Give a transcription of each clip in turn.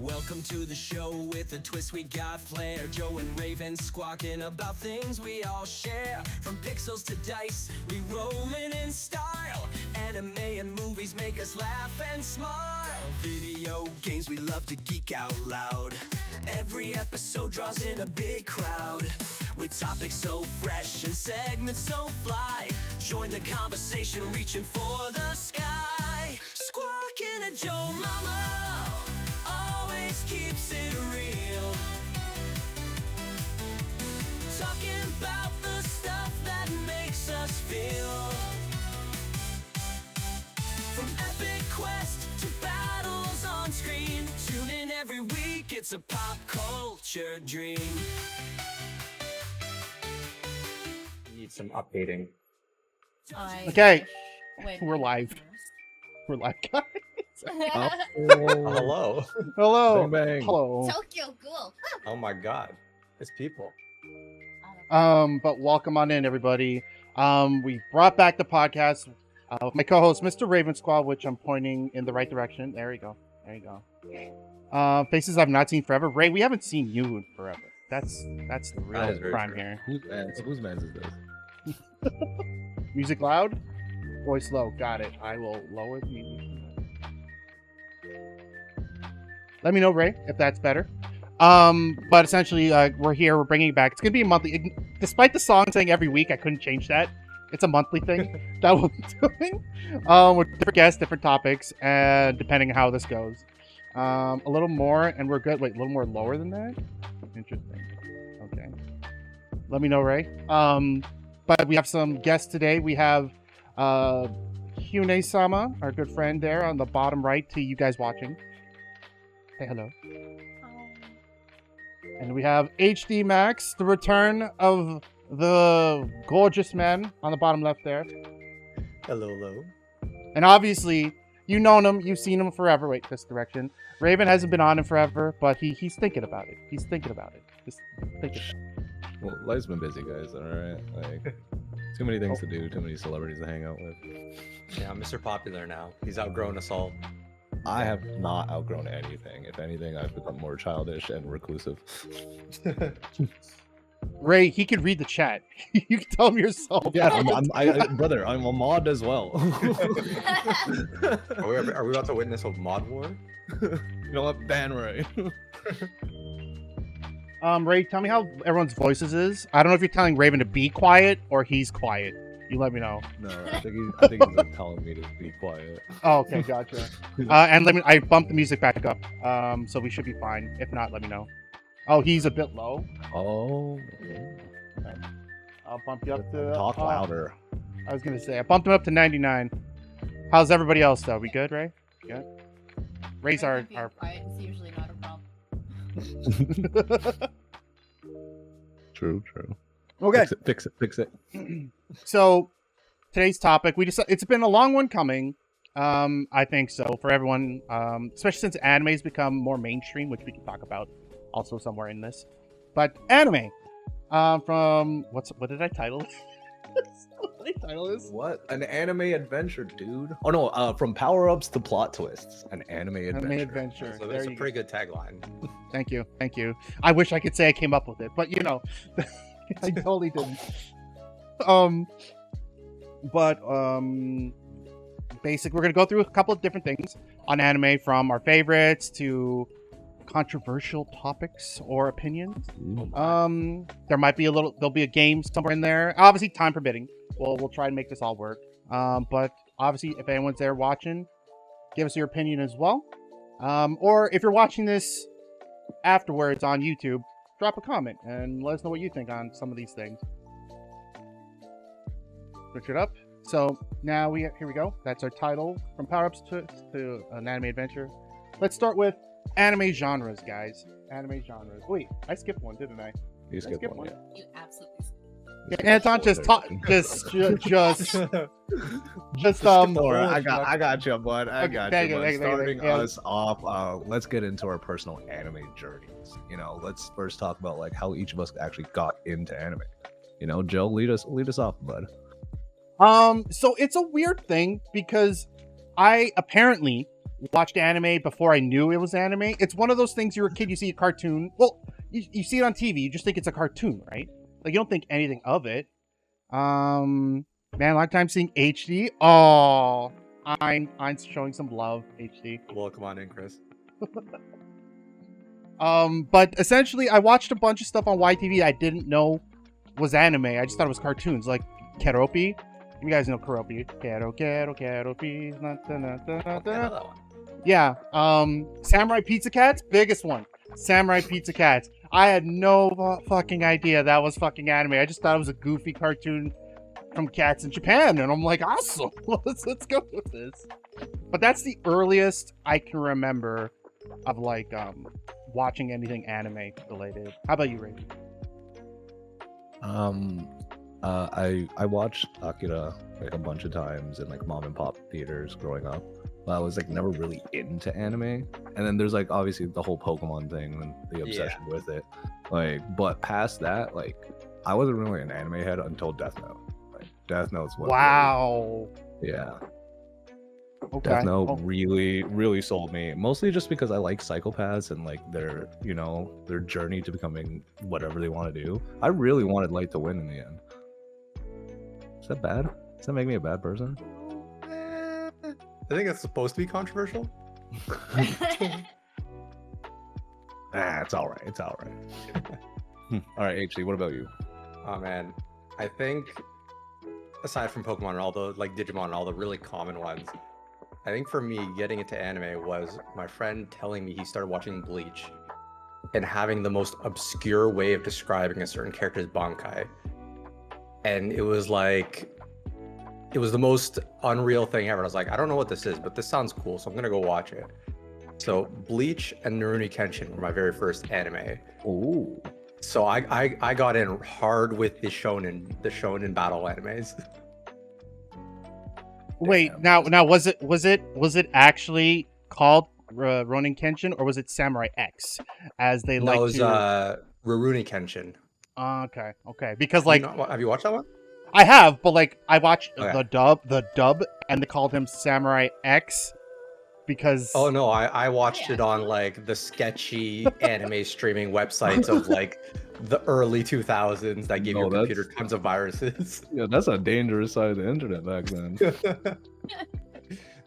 Welcome to the show with a twist, we got flair. Joe and Raven squawking about things we all share. From pixels to dice, we rollin' in style. Anime and movies make us laugh and smile. Video games, we love to geek out loud. Every episode draws in a big crowd. With topics so fresh and segments so fly. Join the conversation, reaching for the sky. Squaaakinatjoemama always keeps it real. Talking about the stuff that makes us feel. From epic quest to battles on screen. Tune in every week, it's a pop culture dream. Need some updating. Okay, Wait, we're live. We're live, guys. Hello. Hello. Bang, bang. Hello. Tokyo Ghoul. Oh my god. It's people. But welcome on in, everybody. We brought back the podcast. My co-host, Mr. Raven Squad, which I'm pointing in the right direction. There you go. There you go. Faces I've not seen forever. Ray, we haven't seen you in forever. That's the That real is very crime true. here. Whose man's is this? Music loud, voice low. Got it. I will lower the music. Let me know, Ray, if that's better. But essentially, we're here. We're bringing it back. It's gonna be a monthly. Despite the song saying every week, I couldn't change that. It's a monthly thing that we'll be doing with different guests, different topics, and depending on how this goes. A little more, and we're good. Wait, a little more lower than that. Interesting. Okay. Let me know, Ray. But we have some guests today. We have Hune-sama, our good friend there on the bottom right to you guys watching. Say hello. And we have HD Max, the return of the gorgeous man on the bottom left there. Hello. And obviously, you've known him, you've seen him forever. Wait, this direction. Raven hasn't been on him forever, but he's thinking about it. He's thinking about it. Just thinking. Well, life's been busy, guys. All right, like too many things to do, too many celebrities to hang out with. Yeah, Mr. Popular now. He's outgrown us all. I have not outgrown anything. If anything, I've become more childish and reclusive. Ray, he could read the chat. You can tell him yourself. Yeah, brother, I'm a mod as well. Are we about to witness a mod war? You know what? Ban Ray. Ray, tell me how everyone's voices is. I don't know if you're telling Raven to be quiet or he's quiet. You let me know. No, I think he's telling me to be quiet. Oh, okay, gotcha. And I bumped the music back up, so we should be fine. If not, let me know. Oh, he's a bit low. Oh, Okay. I'll bump you up to... talk louder. I was going to say, I bumped him up to 99. How's everybody else, though? We good, Ray? Good? Ray's our... Quiet is usually not a problem. True. Okay. Fix it. So, today's topic, it's been a long one coming. I think so, for everyone, especially since anime's become more mainstream, which we can talk about also somewhere in this. But anime, from what did I title? What did I title this? What? An anime adventure, dude. Oh no, from power-ups to plot twists. An anime adventure. Anime adventure. So There that's a you pretty good tagline. go. Thank you. I wish I could say I came up with it, but you know, I totally didn't. Basically, we're gonna go through a couple of different things on anime, from our favorites to controversial topics or opinions. There might be there'll be a game somewhere in there. Obviously, time permitting, we'll try and make this all work. But obviously, if anyone's there watching, give us your opinion as well. Or if you're watching this afterwards on YouTube, drop a comment and let us know what you think on some of these things. Switch it up. So now here we go. That's our title, from power-ups to an anime adventure. Let's start with anime genres, guys. Anime genres. Wait, I skipped one, didn't I? You skip skip one, one. You absolutely. Yeah, Anton, just Laura, I got you, bud. I Okay, got thank you. you, Bud. thank you, Starting yeah. us off, let's get into our personal anime journeys. You know, let's first talk about like how each of us actually got into anime. You know, Joe, lead us off, bud. So it's a weird thing because I apparently watched anime before I knew it was anime. It's one of those things. You're a kid, you see a cartoon. Well, you see it on TV, you just think it's a cartoon, right? Like you don't think anything of it. Man, long time seeing HD. Oh, I'm showing some love, HD. Well, come on in, Chris. But essentially, I watched a bunch of stuff on YTV I didn't know was anime. I just thought it was cartoons, like Keropi. You guys know Keropi. Keropi. I know that one. Yeah. Samurai Pizza Cats, biggest one. Samurai Pizza Cats. I had no fucking idea that was fucking anime. I just thought it was a goofy cartoon from cats in Japan, and I'm like, awesome. let's go with this. But that's the earliest I can remember of like watching anything anime related. How about you, Ray? I watched Akira like a bunch of times in like mom and pop theaters growing up. But I was like never really into anime. And then there's like obviously the whole Pokemon thing and the obsession with it. Like, but past that, like I wasn't really an anime head until Death Note. Like Death Note's what Wow. really, yeah. Okay. Death Note really sold me. Mostly just because I like psychopaths and like their, you know, their journey to becoming whatever they want to do. I really wanted Light to win in the end. Is that bad? Does that make me a bad person? I think it's supposed to be controversial. It's all right. It's all right. All right, HD, what about you? Oh man, I think aside from Pokemon and all the like Digimon and all the really common ones, I think for me getting into anime was my friend telling me he started watching Bleach and having the most obscure way of describing a certain character's Bankai. And it was like, it was the most unreal thing ever. I was like, I don't know what this is, but this sounds cool, so I'm gonna go watch it. So Bleach and Rurouni Kenshin were my very first anime. Ooh. So I got in hard with the shonen battle animes. Wait, now was it actually called Ronin Kenshin, or was it Samurai X, as they No, like it was to? Rurouni Kenshin. Okay. Because like Have you watched that one? I have, but like I watched Okay. the dub, and they called him Samurai X because. Oh no, I watched it on like the sketchy anime streaming websites of like the early 2000s that gave No, your that's- computer tons of viruses. Yeah, that's a dangerous side of the internet back then.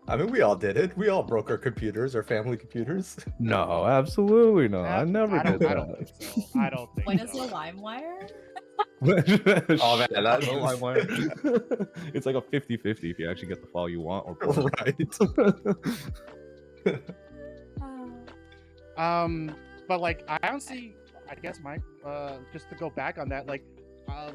I mean, we all did it. We all broke our computers, our family computers. No, absolutely not. I never did I don't think so. I don't think When is so. the LimeWire? that. Oh man, that's It's like a 50-50 if you actually get the file you want or right. But like I honestly, I guess Mike, just to go back on that, like, I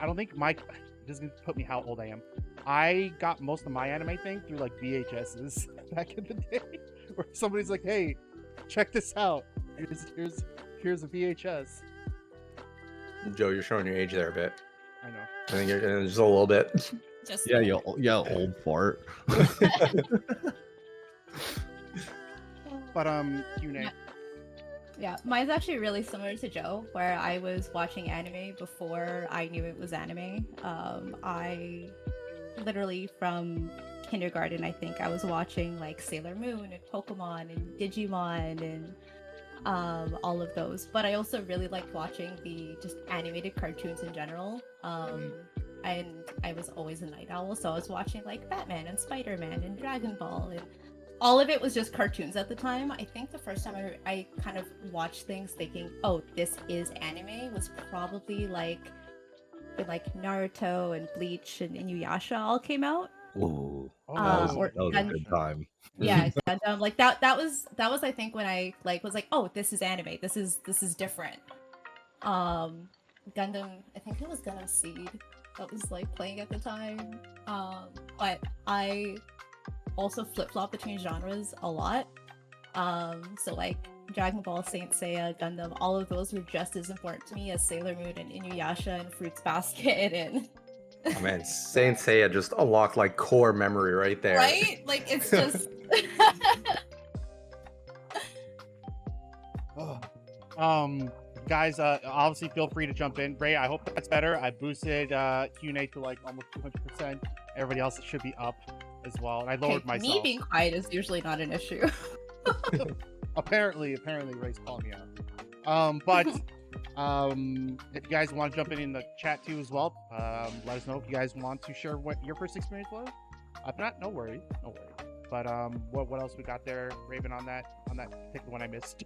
don't think Mike. This is gonna put me how old I am. I got most of my anime thing through like VHSs back in the day, where somebody's like, "Hey, check this out. Here's a VHS." Joe, you're showing your age there a bit. I know. I think you're just a little bit. Just Yeah, old fart. But Q&A. Yeah, mine's actually really similar to Joe, where I was watching anime before I knew it was anime. I literally from kindergarten, I think I was watching like Sailor Moon and Pokemon and Digimon and all of those. But I also really liked watching the just animated cartoons in general. And I was always a night owl, so I was watching like Batman and Spider-Man and Dragon Ball, and all of it was just cartoons at the time. I think the first time I kind of watched things thinking, oh, this is anime, was probably like when like Naruto and Bleach and Inuyasha all came out. Ooh, Oh, that or was a good time. Yeah, Gundam, like that was I think when I like was like, oh, this is anime. This is different. Gundam, I think it was Gundam Seed that was like playing at the time. But I also flip-flop between genres a lot. So like Dragon Ball, Saint Seiya, Gundam, all of those were just as important to me as Sailor Moon and Inuyasha and Fruits Basket and Oh man, Saint Seiya just unlocked like core memory right there. right? Like it's just Guys, obviously feel free to jump in. Ray, I hope that's better. I boosted Q&A to like almost 200%. Everybody else should be up. as well, and I Okay, lowered me myself. being quiet is usually not an issue. Apparently, Ray's calling me out. But if you guys want to jump in the chat too as well, let us know if you guys want to share what your first experience was. If not, no worries. But what else we got there, Raven, on that particular one I missed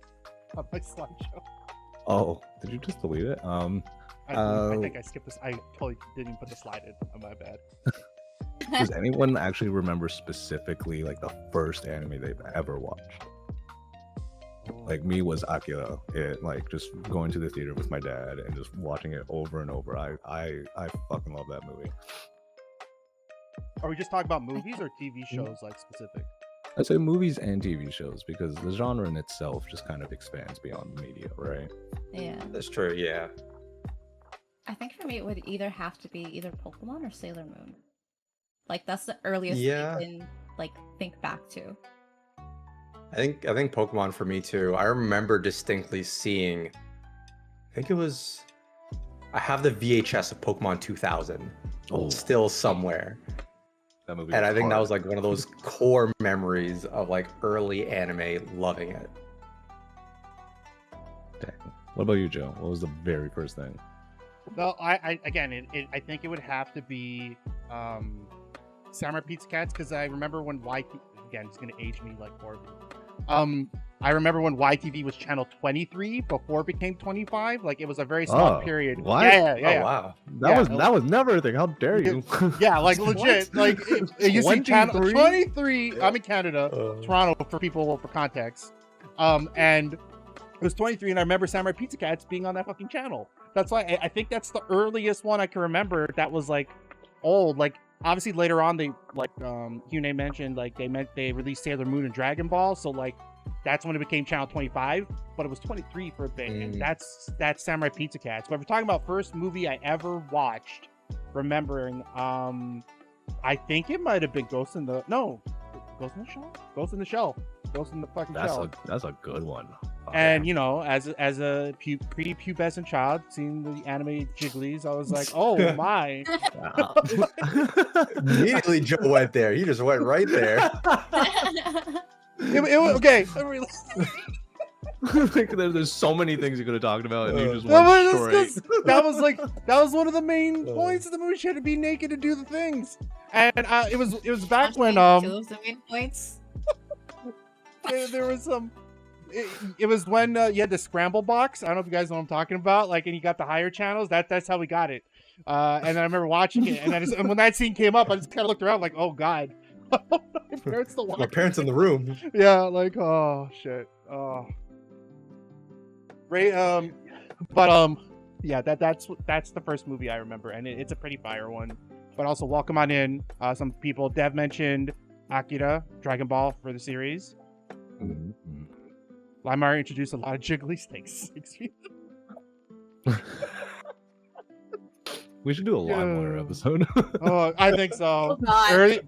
on my slideshow? Oh, did you just delete it? I think I skipped this. I totally didn't even put the slide in. Oh, my bad. Does anyone actually remember specifically like the first anime they've ever watched? Like me was Akira. It like just going to the theater with my dad and just watching it over and over. I fucking love that movie. Are we just talking about movies or TV shows, like specific? I'd say movies and TV shows because the genre in itself just kind of expands beyond media, right? Yeah. That's true. Yeah. I think for me it would either have to be either Pokemon or Sailor Moon. Like that's the earliest Yeah. I can like think back to. I think Pokemon for me too. I remember distinctly seeing. I think it was. I have the VHS of Pokemon 2000 still somewhere, That movie. and was I think that hard. was like one of those core memories of like early anime. Loving it. Dang. What about you, Joe? What was the very first thing? No, I think it would have to be Samurai Pizza Cats, because I remember when again, it's gonna age me like horribly. I remember when YTV was channel 23 before it became 25. Like it was a very small period. what? Yeah. Oh wow. That was never a thing. How dare you? Yeah, like legit. Like it used to be channel 23? 23. I'm in Canada, Toronto for context. And it was 23, and I remember Samurai Pizza Cats being on that fucking channel. That's why I think that's the earliest one I can remember that was like old. Like obviously later on they like Hune mentioned like they released Sailor Moon and Dragon Ball, so like that's when it became channel 25, but it was 23 for a bit, and that's Samurai Pizza Cats. But if we're talking about first movie I ever watched, remembering I think it might have been Ghost in the Shell. That's a good one. Oh, And yeah. you know, as a pre-pubescent child, seeing the anime Jigglies, I was like, "Oh my!" Immediately Joe went there. He just went right there. Okay. Like, there's so many things you could have talked about, and you just That went was, straight. that was one of the main points of the movie. She had to be naked to do the things, and it was back when Two of the main points. there was some. It was when you had the scramble box. I don't know if you guys know what I'm talking about. Like, and you got the higher channels. That's how we got it. And I remember watching it, and when that scene came up, I just kind of looked around like, "Oh God." My parents still My watching parents it. in the room. Yeah, like, oh shit. Oh. Ray, yeah, that's the first movie I remember, and it's a pretty fire one. But also, welcome on in. Some people. Dev mentioned Akira, Dragon Ball for the series. Limar introduced a lot of jiggly snakes. We should do a LimeWire episode. Oh, I think so. Oh,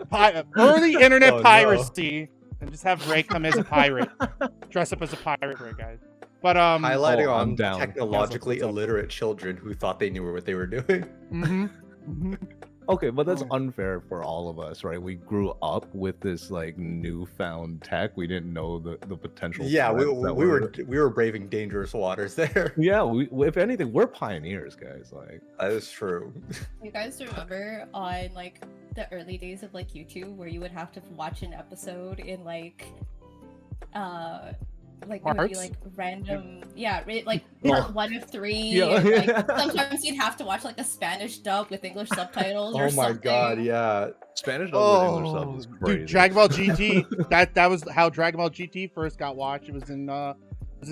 God. Early internet Oh, no. piracy, and just have Ray come as a pirate, dress up as a pirate, Ray, guys. But Highlighting I'm on down. technologically What's up? illiterate children who thought they knew what they were doing. Okay, but that's Oh. unfair for all of us, right? We grew up with this like newfound tech. We didn't know the potential. Yeah, we threats that were braving dangerous waters there. Yeah, if anything, we're pioneers, guys. Like, That is true. You guys remember on like the early days of like YouTube where you would have to watch an episode in like it would be Parts? like random like Oh. part 1 of 3 Yeah. and, like, sometimes you'd have to watch like a Spanish dub with English subtitles or Oh my something. god, yeah. Spanish dub with English sub is crazy. Dude, Dragon Ball GT. that was how Dragon Ball GT first got watched. It was in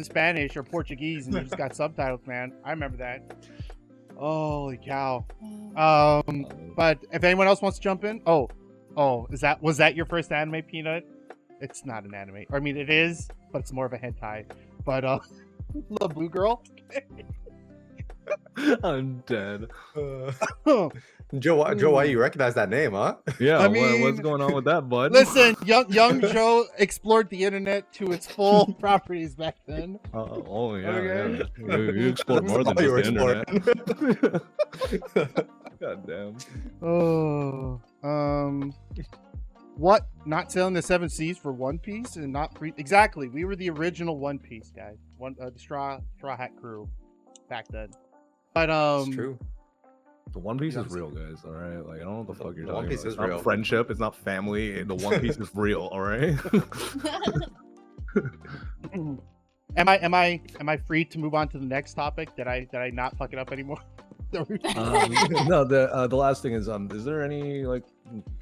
Spanish or Portuguese, and you just got subtitles. Man, I remember that. Holy cow! But if anyone else wants to jump in, was that your first anime, Peanut? It's not an anime. I mean, it is, but it's more of a hentai. But La Blue Girl. I'm dead. Joe, why you recognize that name, huh? Yeah, I what's mean- going on with that, bud? Listen, young Joe explored the internet to its full properties back then. Oh yeah, Okay. yeah. You explored more than All you just were the internet. God damn. Oh, What? Not selling the 7 Seas for One Piece and not free? Exactly. We were the original One Piece guys. The Straw Hat crew back then. But It's true. The One Piece is real, guys. All right, like I don't know what the fuck you're The talking One Piece about. is It's not real. friendship. It's not family. The One Piece is real. All right. am I free to move on to the next topic? Did I not fuck it up anymore? No, the last thing is there any like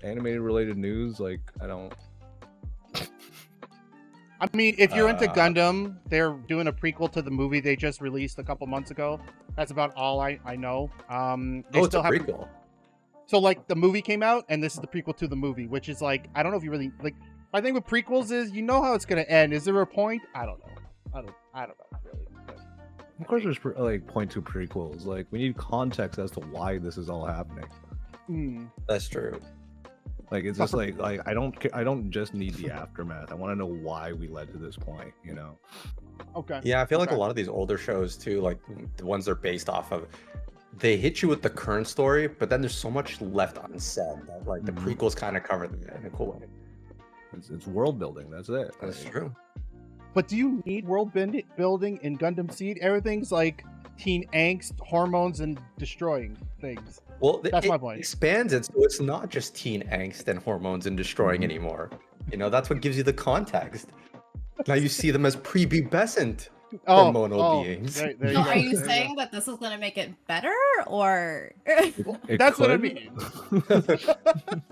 anime related news? Like I don't. I mean, if you're into Uh, Gundam, they're doing a prequel to the movie they just released a couple months ago. That's about all I know. They Oh, it's a haven't- prequel. So like the movie came out, and this is the prequel to the movie, which is like I don't know if you really like. My thing with prequels is you know how it's gonna end. Is there a point? I don't know. I don't know really. But- Of course, there's like point to prequels. Like we need context as to why this is all happening. That's true. Like it's just like I don't just need the aftermath. I want to know why we led to this point. You know. Okay. Yeah, I feel like a Okay. lot of these older shows too, like the ones they're based off of, they hit you with the current story, but then there's so much left unsaid that like the Mhm. prequels kind of cover them in a cool way. It's world building. That's it. That's Like, true. But do you need world building in Gundam Seed? Everything's like teen angst, hormones, and destroying things. Well, That's it my point. expands it, so it's not just teen angst and hormones and destroying Mhm. anymore. You know, that's what gives you the context. Now you see them as prepubescent hormonal beings. There you So go. are you There saying that this is gonna make it better, or? it That's what I could. mean.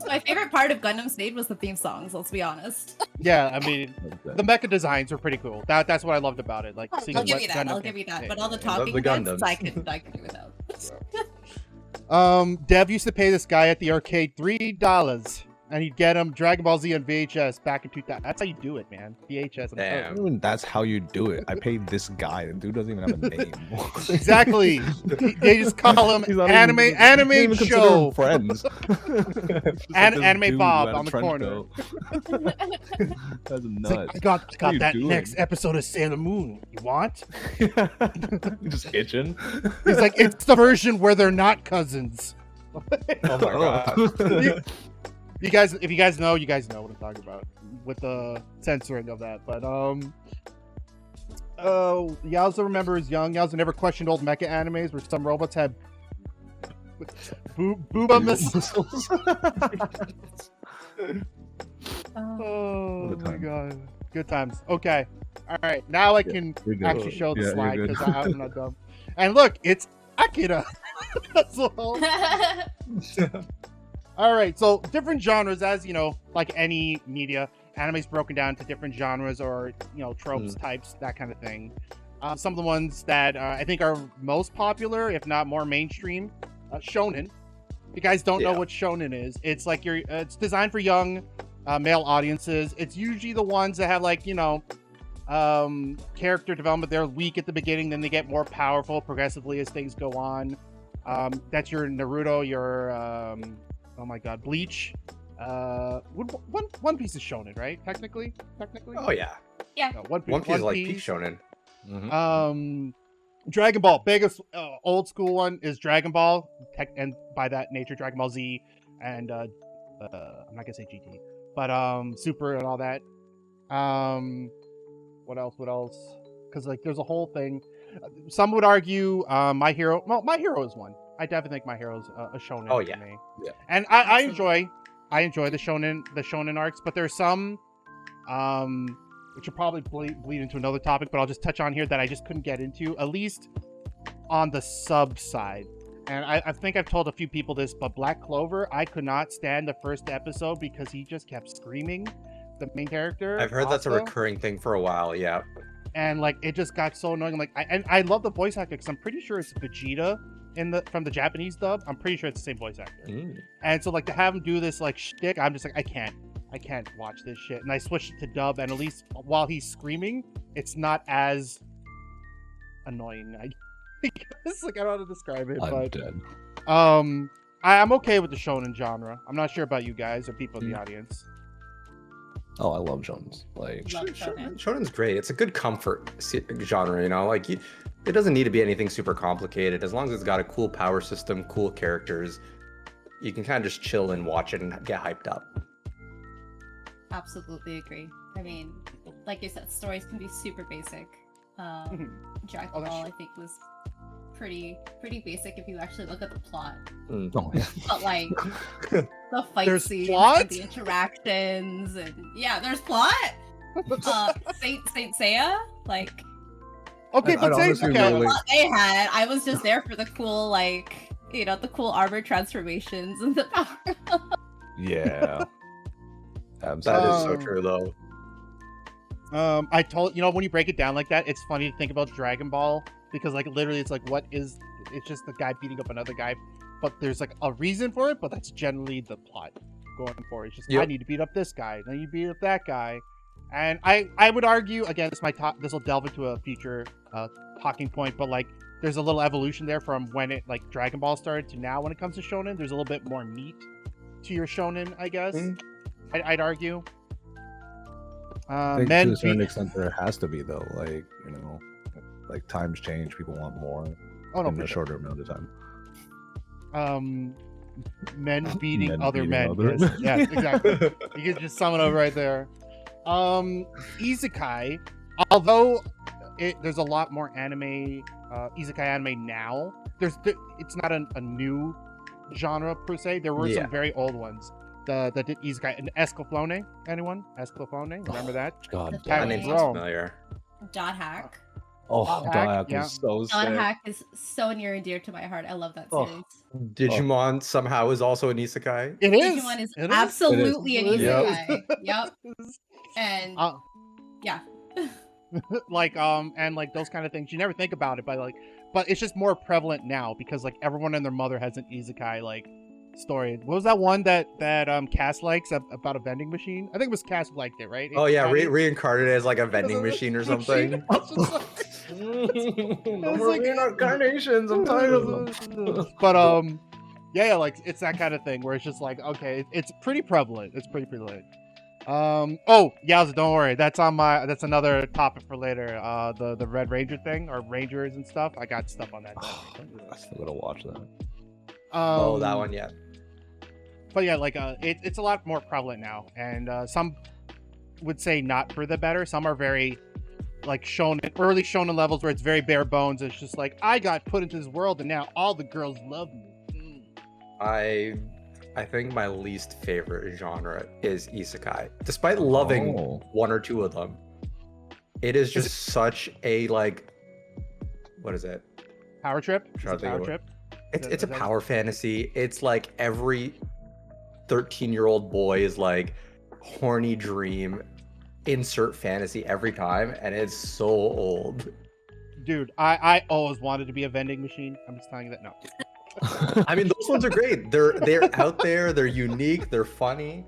My favorite part of Gundam Seed was the theme songs. Let's be honest. Yeah, I mean, Like the that. mecha designs were pretty cool. That's what I loved about it. Like, seeing I'll give what you that. Gundam I'll give you that. yeah, But all the yeah, love talking the bits, Gundams. I could do without. Dev used to pay this guy at the arcade $3, and he'd get him Dragon Ball Z on VHS back in 2000. That's how you do it, man. VHS. Damn. Even that's how you do it. I paid this guy. The dude doesn't even have a name. Exactly. They just call him He's not anime even- you don't even consider show. him friends. Just like this Anime dude Bob who had a on the trench corner. coat. That's It's like, nuts. I got What are you that doing? next episode of Sailor Moon. You want? Just itching. He's like, it's the version where they're not cousins. Oh my god. You guys, if you guys know what I'm talking about with the censoring of that. But Yowza remembers young. Yowza never questioned old mecha animes where some robots had booba missiles. Oh Good my time. god, good times. Okay, all right. Now I can You're good. actually show the Yeah, you're slide good. because I'm not dumb. And look, it's Akira. That's all. All right, so different genres, as you know, like any media, anime's broken down to different genres or tropes, types, that kind of thing. Some of the ones that I think are most popular, if not more mainstream, Shonen. If you guys don't know Yeah. what Shonen is, it's like it's designed for young male audiences. It's usually the ones that have character development. They're weak at the beginning, then they get more powerful progressively as things go on. That's your Naruto, your oh my god, Bleach. One Piece is Shonen, right? Technically. Oh yeah. No, One Piece, One Piece is like peak shonen. Mhm. Dragon Ball, biggest old school one is Dragon Ball, and by that nature, Dragon Ball Z, and I'm not gonna say GT, but Super and all that. What else? Because there's a whole thing. Some would argue My Hero. Well, My Hero is one. I definitely think My Hero is a shonen. Oh, to yeah. me. Yeah. And I enjoy the shonen arcs, but there's some which will probably bleed into another topic, but I'll just touch on here that I just couldn't get into, at least on the sub side. And I think I've told a few people this, but Black Clover, I could not stand the first episode because he just kept screaming, the main character. I've heard that's a also. recurring thing for a while. Yeah. And it just got so annoying. I love the voice actor because I'm pretty sure it's Vegeta from the Japanese dub. I'm pretty sure it's the same voice actor. And so to have him do this shtick, I'm just I can't watch this shit. And I switched it to dub, and at least while he's screaming, it's not as annoying. I guess I don't know how to describe it, I'm but dead. I'm okay with the shonen genre. I'm not sure about you guys or people in the audience. Oh, I love Jones. Like, Love Shonen. Shonen's great. It's a good comfort genre, it doesn't need to be anything super complicated. As long as it's got a cool power system, cool characters, you can kind of just chill and watch it and get hyped up. absolutely agree. I mean, like you said, stories can be super basic. Dragon Oh, that's Ball, true. I think, was pretty basic if you actually look at the plot. Oh, yeah. But like the fight There's scenes plot? and the interactions, and yeah, there's plot. Saint Seiya, like Okay, I'd but say honestly okay. really- what they had. I was just there for the cool, like, you know, the cool armor transformations and the power. Yeah. That is Absolutely. so Um, true, though. I told you know when you break it down like that, it's funny to think about Dragon Ball because like literally it's like it's just the guy beating up another guy, but there's like a reason for it, but that's generally the plot going for it. It's just I Yep. need to beat up this guy, then you beat up that guy, and I would argue again this will delve into a future talking point, but like there's a little evolution there from when it like Dragon Ball started to now when it comes to shonen. There's a little bit more meat to your shonen, I guess. I'd argue. I think Men to a certain beat- extent there has to be though, like, you know, like times change, people want more oh no, in for a sure. shorter amount of time. Men beating Men other beating men. other Yes, men. yes, exactly. You can just sum it up right there. Isekai, although there's a lot more anime, Isekai anime now. It's not a new genre per se. There were Yeah. some very old ones. The Isekai and Escaflowne. Anyone? Escaflowne? Remember that? God The That damn name it. sounds Bro. familiar. Dot Hack. Oh, Hack, Dayak yeah. was so Dot sick. Hack is so near and dear to my heart. I love that Oh. series. Digimon somehow is also an isekai. It is. Digimon is It absolutely an It is. isekai. Yep. And Uh, yeah. like and like those kind of things. You never think about it, but it's just more prevalent now because like everyone and their mother has an isekai like story. What was that one that Cass likes about a vending machine? I think it was Cass who liked it, right? Oh yeah, Isekai? reincarnated as like a vending machine or something. It's just like- No was more like- reincarnations. I'm tired of them. but yeah, like it's that kind of thing where it's just like okay, it's pretty prevalent. It's pretty prevalent. Oh, Yowza, don't worry. That's another topic for later. The Red Ranger thing or Rangers and stuff. I got stuff on that. I still gotta watch that. Oh, that one, yeah. But yeah, like it's a lot more prevalent now, and some would say not for the better. Some are very like early shonen levels where it's very bare bones. It's just like I got put into this world and now all the girls love me. I think my least favorite genre is isekai. Despite loving Oh. one or two of them, it is just such a like, what is it? Power trip. Is Trying it to think power of trip. It's a Is that- power fantasy. It's like every 13-year-old boy is like horny dream, insert fantasy every time, and it's so old. Dude, I always wanted to be a vending machine. I'm just telling you that. No. I mean, those ones are great. They're out there. They're unique. They're funny.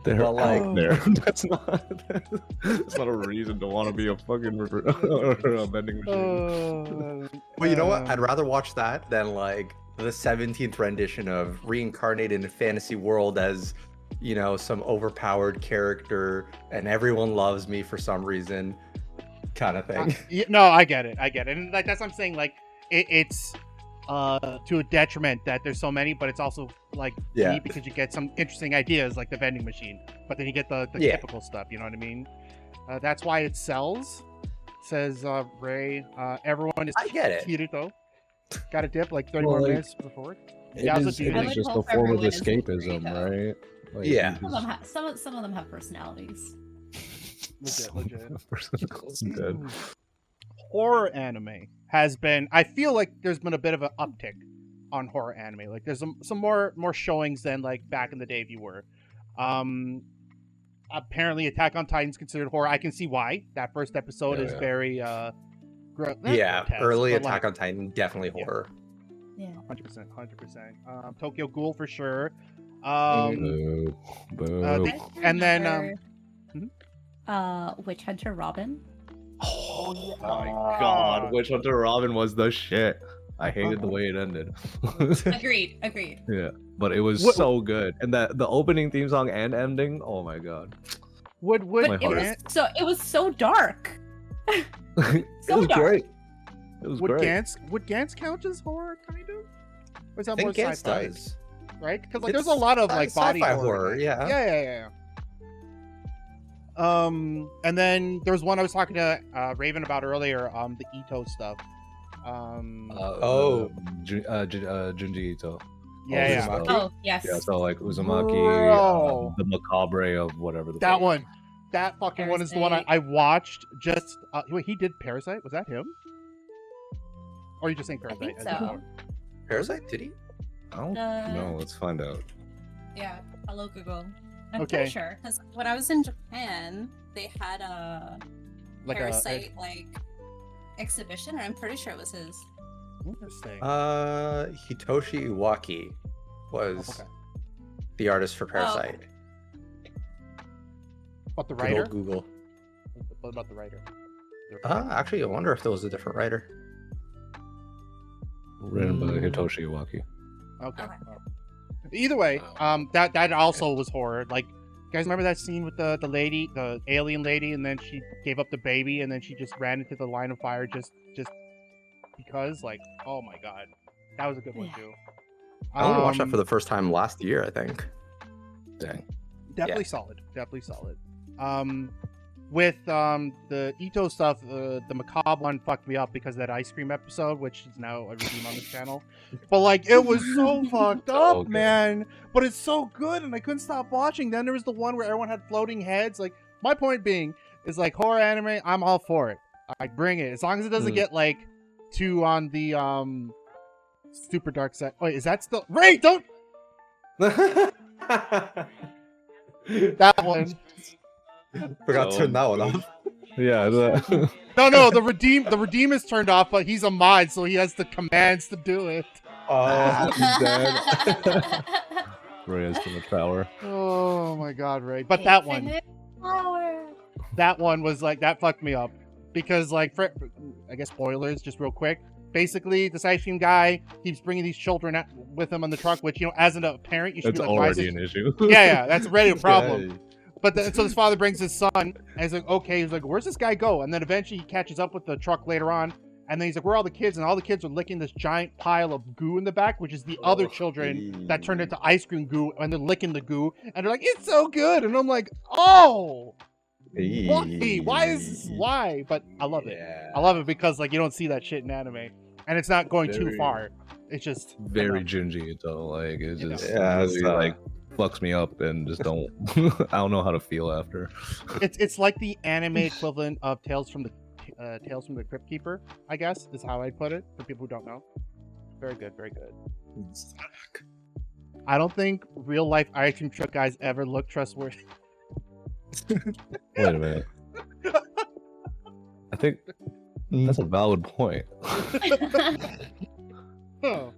They're But, like- out there. That's not a reason to want to be a fucking a vending machine. But you know what? I'd rather watch that than like the 17th rendition of reincarnated in a fantasy world as, you know, some overpowered character and everyone loves me for some reason kind of thing. No, I get it, and like that's what I'm saying. Like it's to a detriment that there's so many, but it's also like Yeah. neat because you get some interesting ideas like the vending machine, but then you get the Yeah. typical stuff. You know what I mean? That's why it sells. Says Ray. Everyone is I get it. Kirito. Got a dip like 30 Well, more like, minutes before. It Yeah, I was is, a it dude. I is would just a hope form of everyone is escapism, Kirito. right? Like, Yeah. you Some of them have personalities. Legit. Dead. Horror anime has been. I feel like there's been a bit of an uptick on horror anime. Like there's some more showings than like back in the day if you were. Apparently Attack on Titan's considered horror. I can see why. That first episode Yeah, is yeah. very not Yeah, grotesque, early but, Attack like, on Titan, definitely Yeah. horror. Yeah. 100%. Tokyo Ghoul for sure. Boo. Boo. And then, Witch Hunter Robin. Oh my god, Witch Hunter Robin was the shit. I hated the way it ended. Agreed. Yeah, but it was What- so good, and the opening theme song and ending. Oh my god, would My But heart. it was so dark. it So was dark. great. It was would great. Gantz count as horror kind of? Or is I that more think Gantz sci-fi? does. Right? Because like It's there's a lot of like body sci-fi horror. horror, yeah. Yeah. And then there was one I was talking to Raven about earlier. The Ito stuff. Junji Ito. Yeah, yeah. Uzumaki? Oh, yes. Yeah, so like Uzumaki, Bro. the Macabre of whatever the That fuck. one. That fucking one is the one I watched just. Wait, he did Parasite? Was that him? Or are you just saying Parasite? think as so. before? Parasite? Did he? I don't know. Let's find out. Yeah, hello Google. I'm Okay. pretty sure because when I was in Japan, they had a Like Parasite exhibition, and I'm pretty sure it was his. Interesting. Hitoshi Iwaki was Okay. the artist for Parasite. But the Good writer? old Google. What about the writer? Actually, I wonder if there was a different writer. Written by Hitoshi Iwaki. Okay. Okay. Either way, that also was horror. Like, you guys remember that scene with the lady, the alien lady, and then she gave up the baby, and then she just ran into the line of fire just because? Like, oh my god, that was a good one Yeah. too. I only watched that for the first time last year, I think. Dang. Definitely solid. Definitely solid. With the Ito stuff, the Macabre one fucked me up because of that ice cream episode, which is now a redeem on this channel. But like, it was so fucked up, Okay. man. But it's so good, and I couldn't stop watching. Then there was the one where everyone had floating heads. Like, my point being is like horror anime. I'm all for it. I bring it as long as it doesn't get like too on the super dark side. Wait, is that still Ray? Don't that one. Forgot to turn that one off. Yeah. No, the redeem is turned off, but he's a mod, so he has the commands to do it. He's dead. Ray has too much power. Oh my god, Ray. But that one Infinite power. was like, that fucked me up. Because like, I guess spoilers, just real quick. Basically, this ice cream guy keeps bringing these children out with him on the truck, which, you know, as a parent, you should It's be like, why is already this... an issue. Yeah, that's already a problem. Yeah. But so his father brings his son, and he's like, okay, he's like, where's this guy go? And then eventually he catches up with the truck later on, and then he's like, where are all the kids? And all the kids are licking this giant pile of goo in the back, which is the other children that turned into ice cream goo, and they're licking the goo, and they're like, it's so good. And I'm like, oh, why? Why is this? Why? But I love it. Yeah. I love it because like you don't see that shit in anime, and it's not going too Very- far. It's just Very Junji Ito. Like, it's You know. just Yeah, really, it's, like fucks me up and just don't. I don't know how to feel after. it's like the anime equivalent of Tales from the Crypt Keeper, I guess is how I'd put it for people who don't know. Very good, very good. I don't think real life ice cream truck guys ever look trustworthy. Wait a minute. I think that's a valid point. Huh.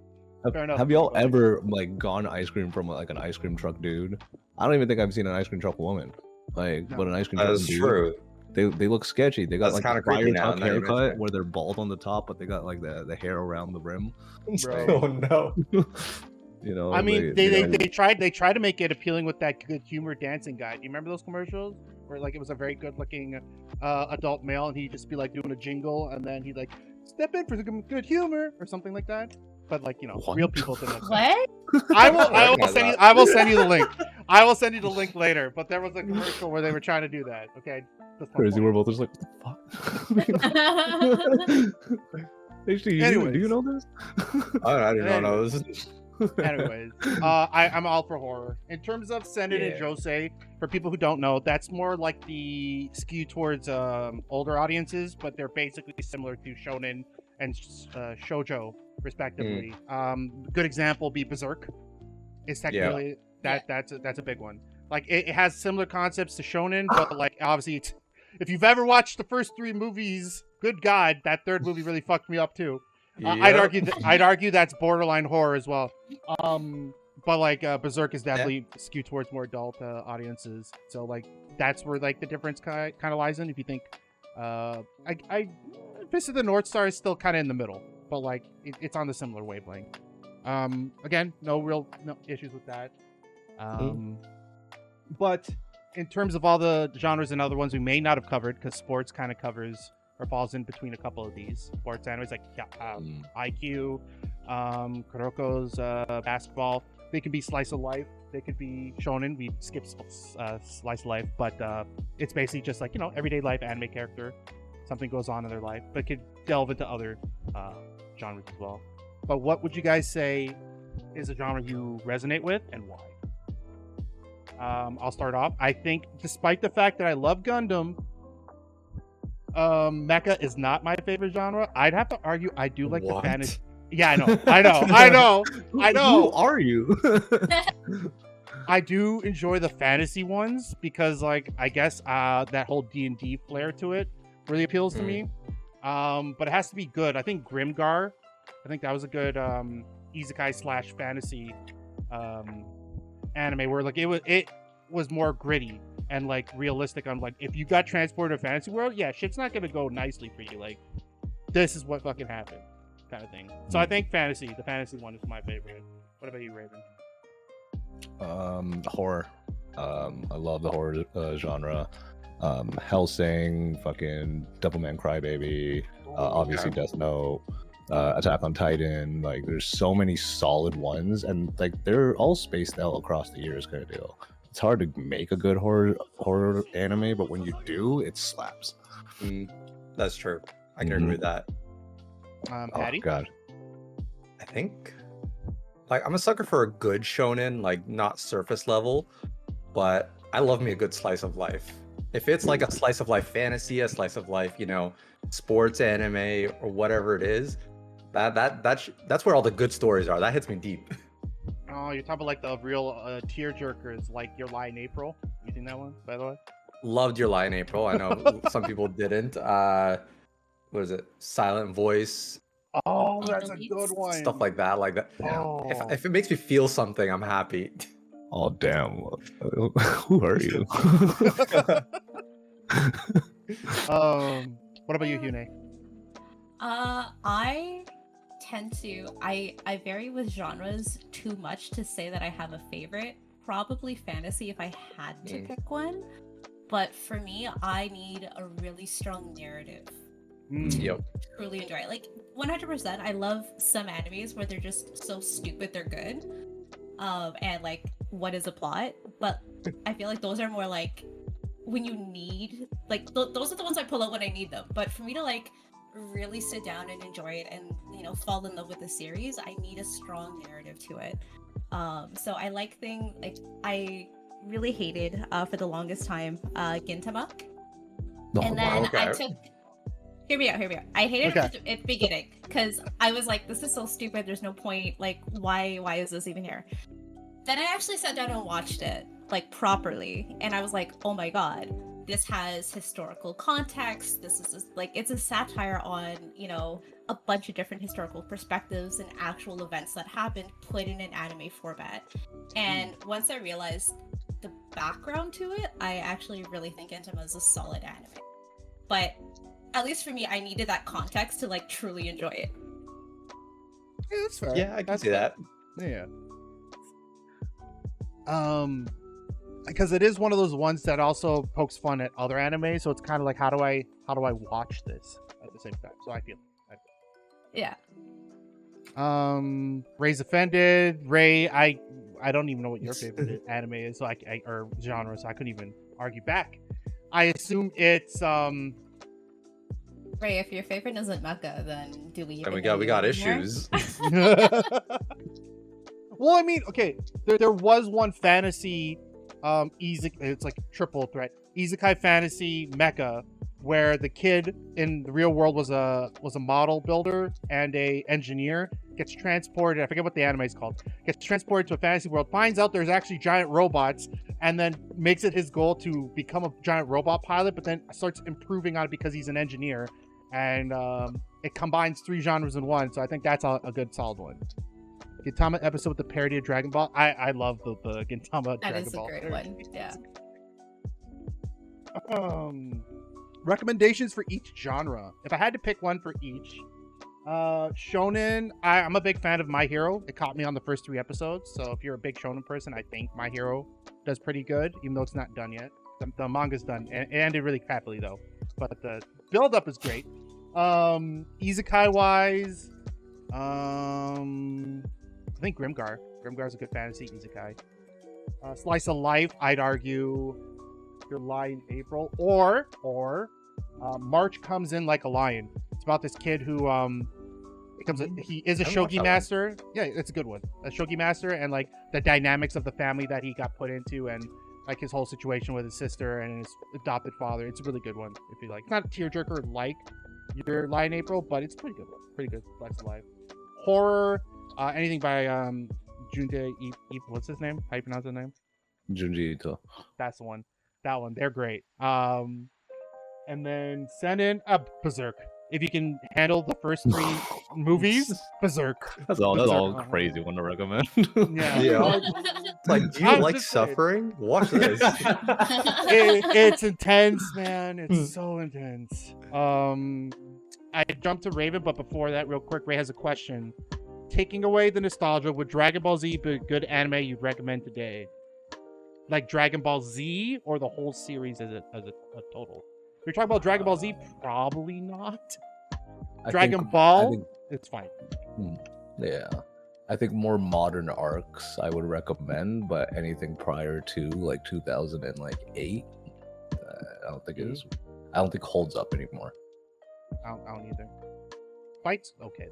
Fair enough. Have y'all ever like gone ice cream from like an ice cream truck dude? I don't even think I've seen an ice cream truck woman. Like, No. but an ice cream That truck is dude, true. they look sketchy. They got That's like kinda the fire creepy now, tuck now you mention haircut it. where they're bald on the top, but they got like the hair around the rim. Bro. Oh no. You know, I mean, they they tried to make it appealing with that good humor dancing guy. Do you remember those commercials where like it was a very good looking adult male and he'd just be like doing a jingle and then he'd like step in for some good humor or something like that. But like, you know, What? real people didn't. What? I will recognize send you. that. I will send you the link. I will send you the link later. But there was a commercial where they were trying to do that. Okay, that's my crazy. point. We're both just like, what the fuck? Actually, do Anyways. you know this? I didn't know Anyways. this. Anyways, I'm all for horror. In terms of Senden and Yeah. Josei, for people who don't know, that's more like the skew towards older audiences, but they're basically similar to Shonen and Shoujo, respectively. Good example be Berserk. Is technically that's a big one. Like it has similar concepts to Shonen, but like obviously, if you've ever watched the first 3 movies, good God, that third movie really fucked me up too. I'd argue that's borderline horror as well. But like Berserk is definitely skewed towards more adult audiences. So like that's where like the difference kind of lies in. If you think, I Fist of the North Star is still kind of in the middle, but like it's on the similar wavelength. Again, no issues with that. But in terms of all the genres and other ones we may not have covered, because sports kind of covers or falls in between a couple of these sports animes like IQ, Kuroko's basketball. They can be slice of life. They could be shonen. We skip slice of life, but it's basically just like, everyday life anime character. Something goes on in their life, but could delve into other genres as well. But what would you guys say is a genre you resonate with, and why? I'll start off. I think, despite the fact that I love Gundam, mecha is not my favorite genre. I'd have to argue I do like the fantasy. Yeah, I know. Who are you? I do enjoy the fantasy ones because, like, I guess that whole D&D flair to it really appeals to me. But it has to be good. I think Grimgar, that was a good isekai / fantasy anime where like it was more gritty and like realistic. On like, if you got transported to a fantasy world, yeah, shit's not gonna go nicely for you. Like, this is what fucking happened, kind of thing. So I think the fantasy one is my favorite. What about you, Raven? Horror. I love the horror genre. Hellsing, fucking Devilman Crybaby, obviously Death Note, Attack on Titan. Like, there's so many solid ones, and like they're all spaced out across the years, kind of deal. It's hard to make a good horror anime, but when you do, it slaps. That's true. I can agree with that. Patty? Oh god. I think, like, I'm a sucker for a good shonen, like not surface level, but I love me a good slice of life. If it's like a slice of life fantasy, a slice of life, sports anime or whatever it is, that's where all the good stories are. That hits me deep. Oh, you're talking about like the real tear jerkers, like Your Lie in April. You seen that one, by the way? Loved Your Lie in April. I know some people didn't. What is it? Silent Voice. Oh, that's a good one. Stuff like that. Like that. Oh. If it makes me feel something, I'm happy. Oh damn. Who are you? What about you, Hune? I tend to I vary with genres too much to say that I have a favorite. Probably fantasy if I had to pick one. But for me, I need a really strong narrative to truly enjoy it. Like 100%, I love some animes where they're just so stupid they're good. And like, what is a plot? But I feel like those are more like when you need, like, those are the ones I pull out when I need them. But for me to like really sit down and enjoy it and fall in love with the series, I need a strong narrative to it. So I like things like, I really hated for the longest time Gintama. And then I took, hear me out. I hated it at the beginning because I was like, this is so stupid, there's no point, like, why is this even here? Then I actually sat down and watched it like properly, and I was like, oh my god, this has historical context. This is just, like, it's a satire on a bunch of different historical perspectives and actual events that happened put in an anime format. And once I realized the background to it, I actually really think Gintama is a solid anime. But at least for me, I needed that context to like truly enjoy it. Yeah, that's fair. Yeah, I can see that. Yeah. Because it is one of those ones that also pokes fun at other anime, so it's kind of like, how do I watch this at the same time? So I feel. Yeah. Ray's offended. Ray, I don't even know what your favorite anime is, so I or genre, so I couldn't even argue back. I assume it's Ray, if your favorite isn't mecha, then do we? And we got issues. Well, I mean, okay, there was one fantasy, it's like triple threat isekai fantasy mecha, where the kid in the real world was a model builder and a engineer, gets transported, I forget what the anime is called, gets transported to a fantasy world, finds out there's actually giant robots, and then makes it his goal to become a giant robot pilot, but then starts improving on it because he's an engineer, and it combines 3 genres in one, so I think that's a good solid one. Gintama episode with the parody of Dragon Ball. I love the Gintama that Dragon is Ball. a great one. Yeah. Recommendations for each genre. If I had to pick one for each, Shonen. I'm a big fan of My Hero. It caught me on the first 3 episodes. So if you're a big Shonen person, I think My Hero does pretty good, even though it's not done yet. The manga's done, and it ended really crappily though. But the build up is great. Isekai wise, I think Grimgar. Grimgar's a good fantasy isekai. Slice of life, I'd argue Your Lie in April, or March Comes in Like a Lion. It's about this kid who he is a I haven't watched shogi that master. Yeah, it's a good one. A shogi master, and like the dynamics of the family that he got put into, and like his whole situation with his sister and his adopted father. It's a really good one. If you like, it's not a tearjerker like Your Lie in April, but it's a pretty good one. Pretty good. Slice of life. Horror, anything by Junji what's his name? How you pronounce his name? Junji Ito. That's the one. That one. They're great. And then send in Berserk. If you can handle the first 3 movies, Berserk. That's all Berserk. crazy one to recommend. Yeah. Yeah. It's like, do you I'm like just saying. suffering? Watch this. It's intense, man. It's so intense. I jumped to Raven, but before that, real quick, Ray has a question. Taking away the nostalgia, would Dragon Ball Z be a good anime you'd recommend today? Like Dragon Ball Z or the whole series as a total? If you're talking about Dragon Ball Z, probably not. Dragon Ball, it's fine. Yeah. I think more modern arcs I would recommend, but anything prior to like 2008, I don't think I don't think holds up anymore. I don't either. Fights, okay.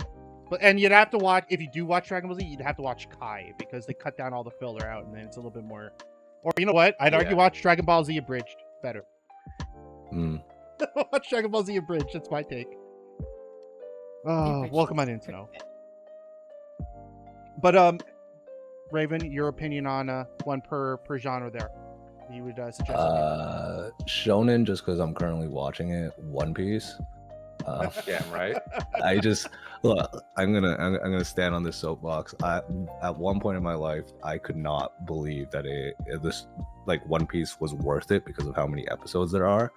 And you'd have to watch, if you do watch Dragon Ball Z, you'd have to watch Kai, because they cut down all the filler out, and then it's a little bit more. Or you know what? I'd argue watch Dragon Ball Z Abridged better. Watch Dragon Ball Z Abridged. That's my take. Oh, welcome on in to know. But Raven, your opinion on one per genre there? You would suggest? Shonen, just because I'm currently watching it. One Piece. Damn right. I just look. I'm gonna stand on this soapbox. At one point in my life, I could not believe that this like One Piece was worth it because of how many episodes there are.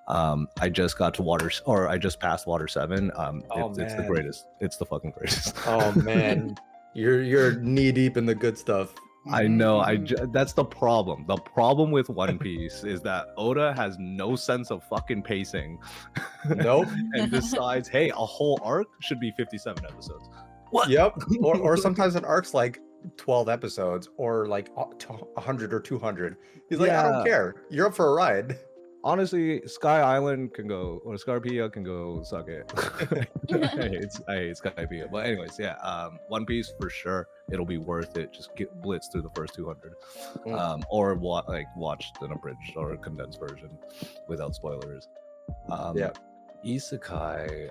I just got to I just passed Water 7. It's the greatest. It's the fucking greatest. Oh man, you're knee deep in the good stuff. I know. That's the problem. The problem with One Piece is that Oda has no sense of fucking pacing. Nope. And decides, hey, a whole arc should be 57 episodes. What? Yep. Or sometimes an arc's like 12 episodes or like 100 or 200. He's like, I don't care. You're up for a ride. Honestly, Sky Island can go, or Scarpia can go suck it. I hate Skypea. But anyways, One Piece for sure. It'll be worth it. Just get blitz through the first 200, or watch an abridged or a condensed version without spoilers. Isekai.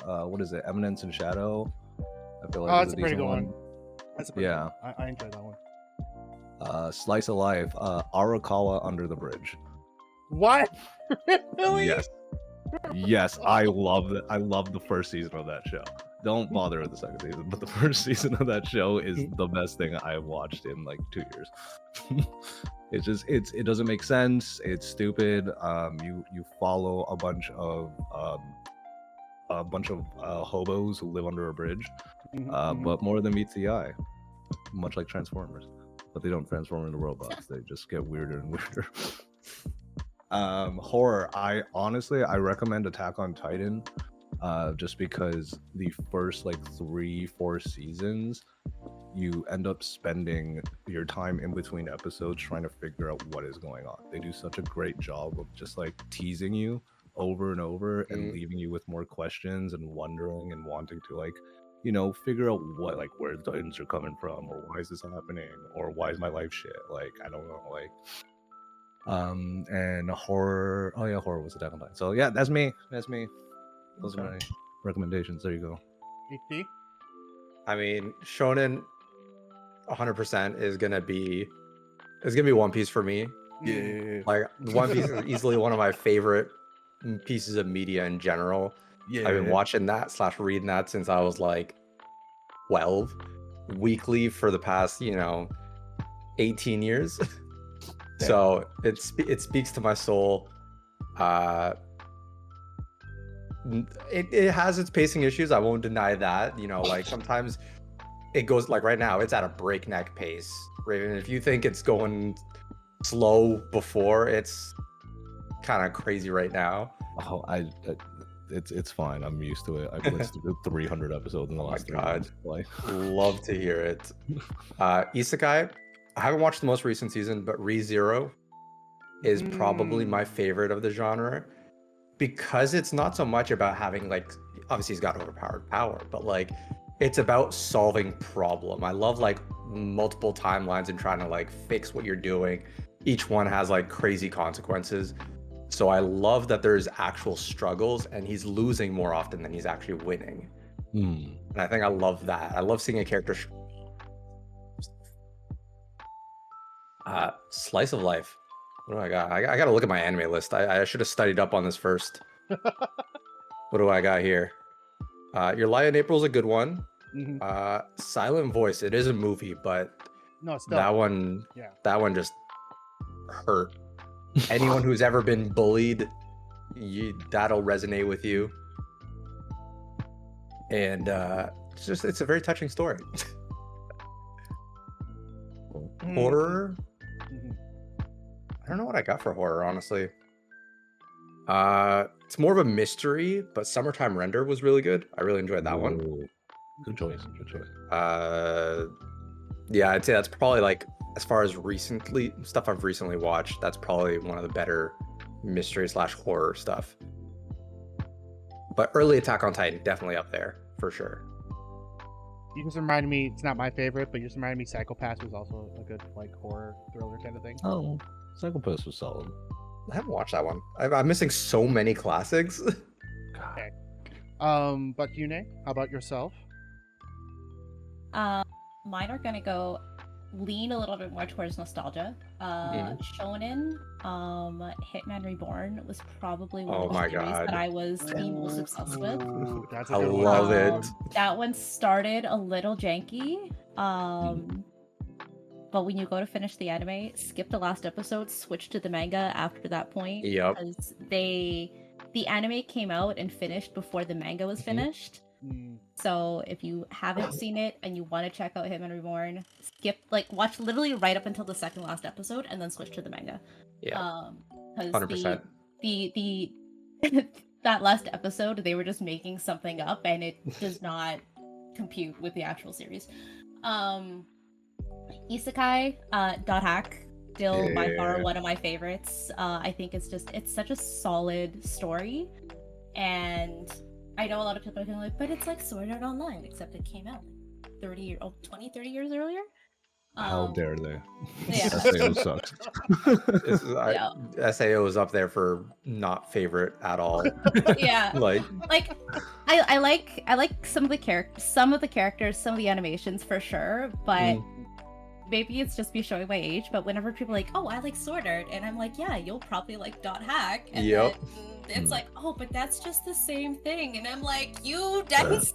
What is it? Eminence and Shadow. I feel like that's a pretty good one. That's a pretty good one. I enjoyed that one. Slice of Life, Arakawa Under the Bridge. What? Really? Yes, I love that. I love the first season of that show. Don't bother with the second season, but the first season of that show is the best thing I've watched in like 2 years. It doesn't make sense. It's stupid. You follow a bunch of hobos who live under a bridge, but more than meets the eye, much like Transformers. But they don't transform into robots. They just get weirder and weirder. Horror. I recommend Attack on Titan, just because the first like 3-4 seasons, you end up spending your time in between episodes trying to figure out what is going on. They do such a great job of just like teasing you over and over and leaving you with more questions and wondering and wanting to like, figure out what, like, where the Titans are coming from, or why is this happening, or why is my life shit? Like, I don't know, like, and horror. Oh yeah, horror was Attack on Titan. So yeah, that's me. Those are my recommendations. There you go. EP? I mean, Shonen, 100% is gonna be One Piece for me. Yeah. Like One Piece is easily one of my favorite pieces of media in general. Yeah. I've been watching that / reading that since I was like 12, weekly for the past 18 years. So it speaks to my soul. It has its pacing issues. I won't deny that. Like sometimes it goes, like right now it's at a breakneck pace. Raven, if you think it's going slow before, it's kind of crazy right now. Oh, it's fine. I'm used to it. I've listened to 300 episodes in the Oh my last 3 God. months. Like, Love to hear it. Isekai, I haven't watched the most recent season, but ReZero is probably my favorite of the genre because it's not so much about having like, obviously he's got overpowered power, but like it's about solving problem. I love like multiple timelines and trying to like fix what you're doing. Each one has like crazy consequences. So I love that there's actual struggles and he's losing more often than he's actually winning. And I think I love that. I love seeing a character slice of life. What do I got? I gotta look at my anime list. I should have studied up on this first. What do I got here? Your Lie in April is a good one. Silent Voice, it is a movie, but No, it's still that one yeah. that one just hurt. Anyone who's ever been bullied, that'll resonate with you. And it's a very touching story. Horror, I don't know what I got for horror, honestly. It's more of a mystery, but Summertime Render was really good. I really enjoyed that one. Ooh, good choice. Good choice. Yeah, I'd say that's probably like, as far as stuff I've recently watched, that's probably one of the better mystery / horror stuff. But early Attack on Titan, definitely up there for sure. You just reminded me, it's not my favorite, but you just reminded me Psycho-Pass was also a good like horror thriller kind of thing. Oh, Psycho-Pass was solid. I haven't watched that one. I'm missing so many classics. Okay. But Yune, how about yourself? Mine are gonna go lean a little bit more towards nostalgia. Shonen, Hitman Reborn was probably one Oh of the my series God. that I was the most obsessed with. Ooh, that's a I good one. love it. That one started a little janky. But when you go to finish the anime, skip the last episode, switch to the manga after that point. Yep. Because the anime came out and finished before the manga was finished. So if you haven't seen it and you want to check out Hitman Reborn, watch literally right up until the second last episode and then switch to the manga. Yeah. 100%. 100%. The that last episode, they were just making something up and it does not compute with the actual series. Isekai, Dot Hack, still by far one of my favorites. I think it's such a solid story, and I know a lot of people are going like, but it's like Sword Art Online, except it came out 30 years earlier. How dare they? Yeah. SAO sucks. SAO is up there for not favorite at all. Yeah. like I like some of the characters, some of the animations for sure, but maybe it's just me showing my age, but whenever people are like, oh, I like Sword Art, and I'm like, yeah, you'll probably like Dot Hack, and Yep. then it's like, oh, but that's just the same thing, and I'm like, you dense.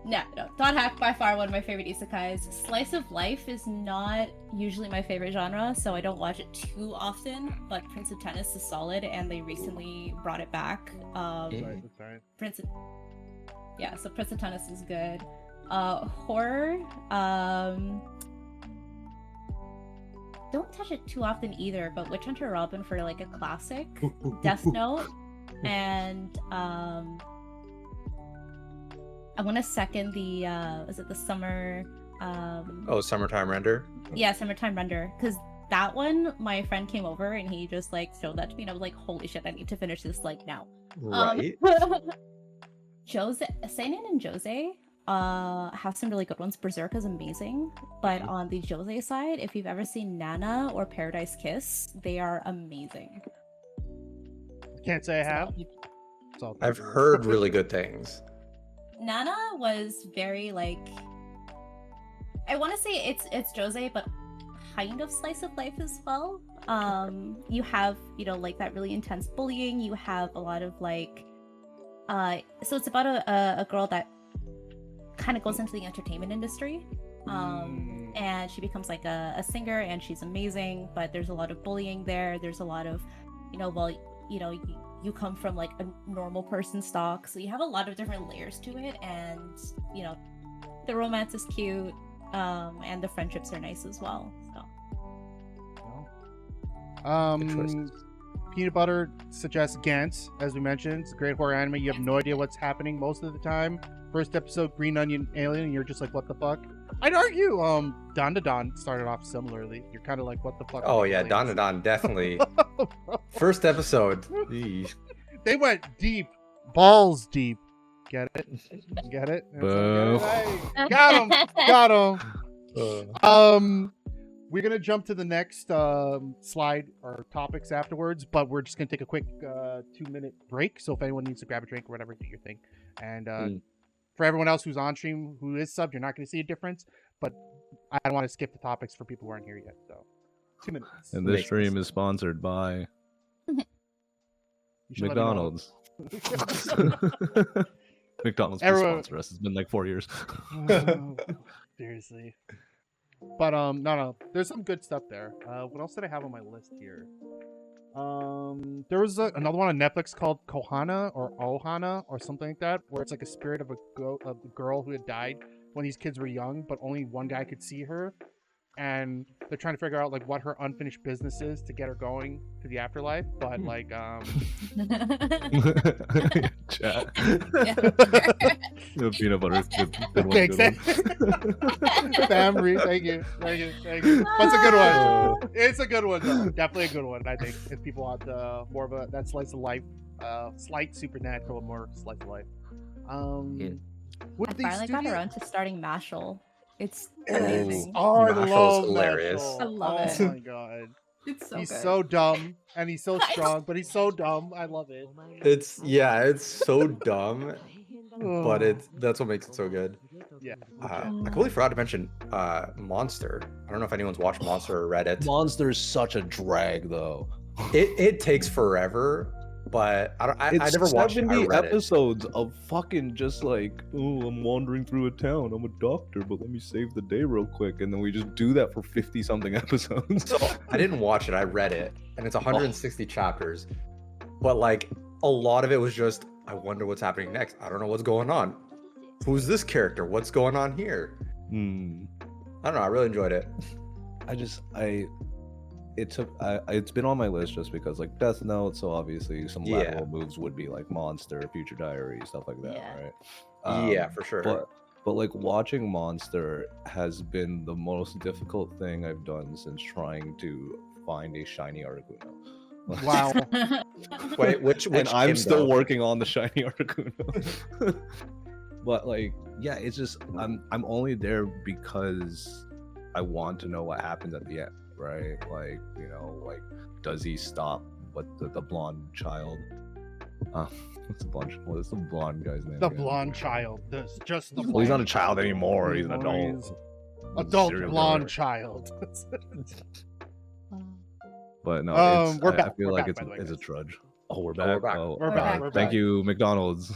No, Dot Hack by far one of my favorite isekais. Slice of life is not usually my favorite genre, so I don't watch it too often, but Prince of Tennis is solid, and they recently brought it back. Sorry. Prince of Tennis is good. Horror, don't touch it too often either, but Witch Hunter Robin for like a classic. Death Note, and I want to second the is it the summer Summertime Render. yeah, Summertime Render, because that one my friend came over and he just like showed that to me and I was like, holy shit, I need to finish this like now. Right. Seinen and Jose have some really good ones. Berserk is amazing, but on the Jose side, if you've ever seen Nana or Paradise Kiss, they are amazing. Can't say I have. I've heard really good things. Nana was very like, I want to say it's Jose, but kind of slice of life as well. You have, like that really intense bullying. You have a lot of like, so it's about a girl that kind of goes into the entertainment industry, and she becomes like a singer, and she's amazing. But there's a lot of bullying there. There's a lot of, you come from like a normal person stock, so you have a lot of different layers to it, and the romance is cute, and the friendships are nice as well. So Good choices. Peanut Butter suggests Gantz, as we mentioned. It's a great horror anime. You have no idea what's happening most of the time. First episode, Green Onion Alien, and you're just like, what the fuck? I'd argue Don to Don started off similarly. You're kind of like, what the fuck? Oh yeah, Don to Don definitely. First episode. Eesh. They went deep, balls deep. Get it? Get it? Boo. Hey, got him! Got him! We're gonna jump to the next slide or topics afterwards, but we're just gonna take a quick 2-minute break. So if anyone needs to grab a drink or whatever, get your thing. And for everyone else who's on stream who is subbed, you're not gonna see a difference. But I don't want to skip the topics for people who aren't here yet. So 2 minutes. And this stream is sponsored by McDonald's. McDonald's please sponsor us. It's been like 4 years. Seriously. But no, there's some good stuff there. What else did I have on my list here? There was another one on Netflix called Kohana or Ohana or something like that, where it's like a spirit of a girl who had died when these kids were young, but only one guy could see her, and they're trying to figure out like what her unfinished business is to get her going to the afterlife. But like Chat. The peanut butter. Good one, thanks. Family, thank you. That's a good one. It's a good one though. Definitely a good one. I think if people want more of that slice of life, slight supernatural, more slice of life. I finally got around to starting Mashal. It's amazing. Oh, I love hilarious. Mashal. I love it. Oh my god. It's so He's good. so dumb and he's so strong, but he's so dumb. I love it. It's so dumb, but that's what makes it so good. Yeah. I completely forgot to mention Monster. I don't know if anyone's watched Monster or read it. Monster is such a drag, though. It takes forever, but I never watched it. I 70 read episodes of fucking just like, oh, I'm wandering through a town. I'm a doctor, but let me save the day real quick. And then we just do that for 50 something episodes. I didn't watch it. I read it, and it's 160 chapters. But like a lot of it was just, I wonder what's happening next. I don't know what's going on. Who's this character? What's going on here? I don't know. I really enjoyed it. It's been on my list just because like Death Note, so obviously some lateral moves would be like Monster, Future Diary, stuff like that, right? Yeah, for sure. But like watching Monster has been the most difficult thing I've done since trying to find a shiny Articuno. Wow. Wait, which and I'm still though? working on the shiny Articuno. But like, yeah, it's just I'm only there because I want to know what happens at the end, right? Like, you know, like does he stop the blonde child? What's the blonde guy's name? The again? blonde child. Just the Well, he's not a child anymore. He's an adult. Adult Serial blonde killer. child. But no, we're back. I feel We're like back, by the way, it's a guys. trudge. Oh, we're Oh, we're back. back. Oh, We're back. We're thank back. you, McDonald's.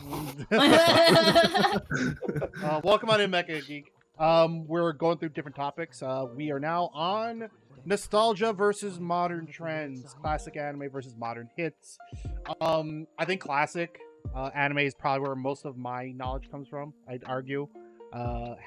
Welcome on in, Mecha Geek. We're going through different topics. We are now on nostalgia versus modern trends, classic anime versus modern hits. I think classic anime is probably where most of my knowledge comes from, I'd argue,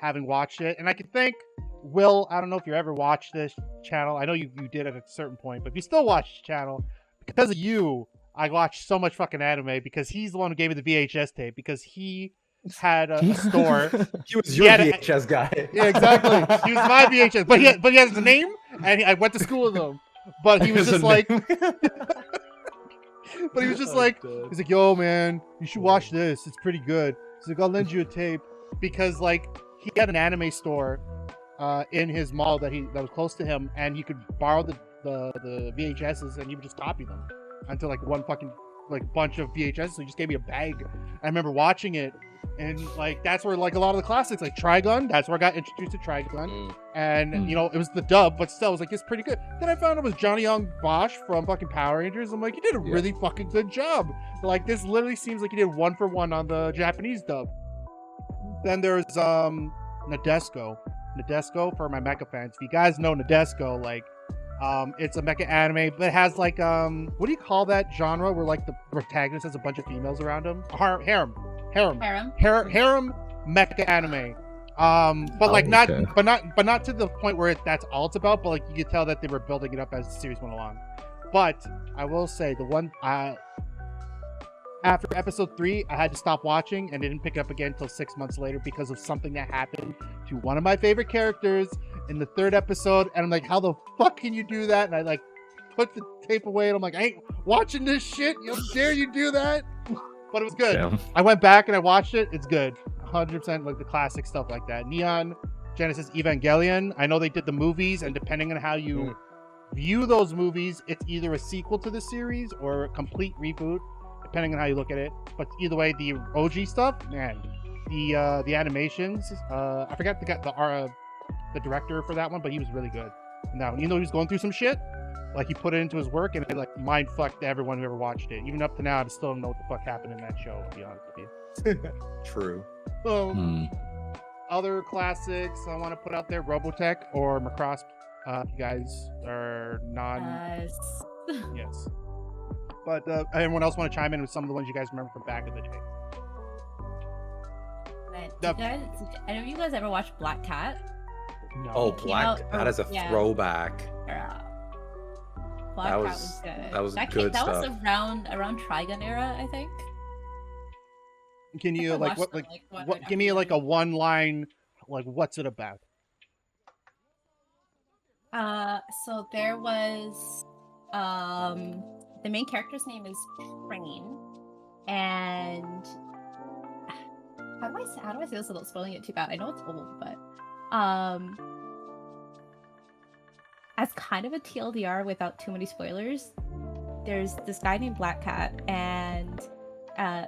having watched it. And I can thank Will. I don't know if you ever watched this channel. I know you did at a certain point, but if you still watch the channel, because of you, I watched so much fucking anime because he's the one who gave me the VHS tape, because he had a store. He was your VHS guy. Yeah, exactly. He was my VHS, but he has a name, and I went to school with him. But he was just like, but he was just like, he's like, yo, man, you should watch this. It's pretty good. He's like, I'll lend you a tape, because like he had an anime store in his mall that was close to him, and he could borrow the VHSs, and he would just copy them until like one fucking like bunch of VHSs. So he just gave me a bag. I remember watching it. And like that's where like a lot of the classics, like Trigun, that's where I got introduced to Trigun. And you know, it was the dub, but still I was like, it's pretty good. Then I found it was Johnny Young Bosch from fucking Power Rangers. I'm like, you did a really fucking good job. Like this literally seems like you did 1-for-1 on the Japanese dub. Then there's Nadesco for my mecha fans. If you guys know Nadesco, like it's a mecha anime, but it has like what do you call that genre where like the protagonist has a bunch of females around him? Harem mecha anime. But like not to the point where that's all it's about, but like you could tell that they were building it up as the series went along. But I will say the one after episode 3, I had to stop watching and didn't pick it up again until 6 months later because of something that happened to one of my favorite characters in the 3rd episode. And I'm like, how the fuck can you do that? And I like put the tape away and I'm like, I ain't watching this shit. How dare you do that? But it was good. Damn. I went back and I watched it. It's good. 100% like the classic stuff like that. Neon Genesis Evangelion. I know they did the movies, and depending on how you view those movies, it's either a sequel to the series or a complete reboot, depending on how you look at it. But either way, the OG stuff, man, the animations. I forgot the director for that one, but he was really good. Now, even though he was going through some shit, like he put it into his work, and it like mind fucked everyone who ever watched it. Even up to now, I still don't know what the fuck happened in that show. To be honest with you. True. Other classics I want to put out there: Robotech or Macross. You guys are non. Yes. But anyone else want to chime in with some of the ones you guys remember from back in the day? Any of you guys ever watched Black Cat? No. Oh, Black. That is a throwback. Black Cat was good. That was that good that stuff. was around Trigun era, I think. Can you I like watched what them, what? Give me like a one line. Like what's it about? So there was the main character's name is Train, and how do I say this without spoiling it too bad? I know it's old, but as kind of a TLDR without too many spoilers, there's this guy named Black Cat and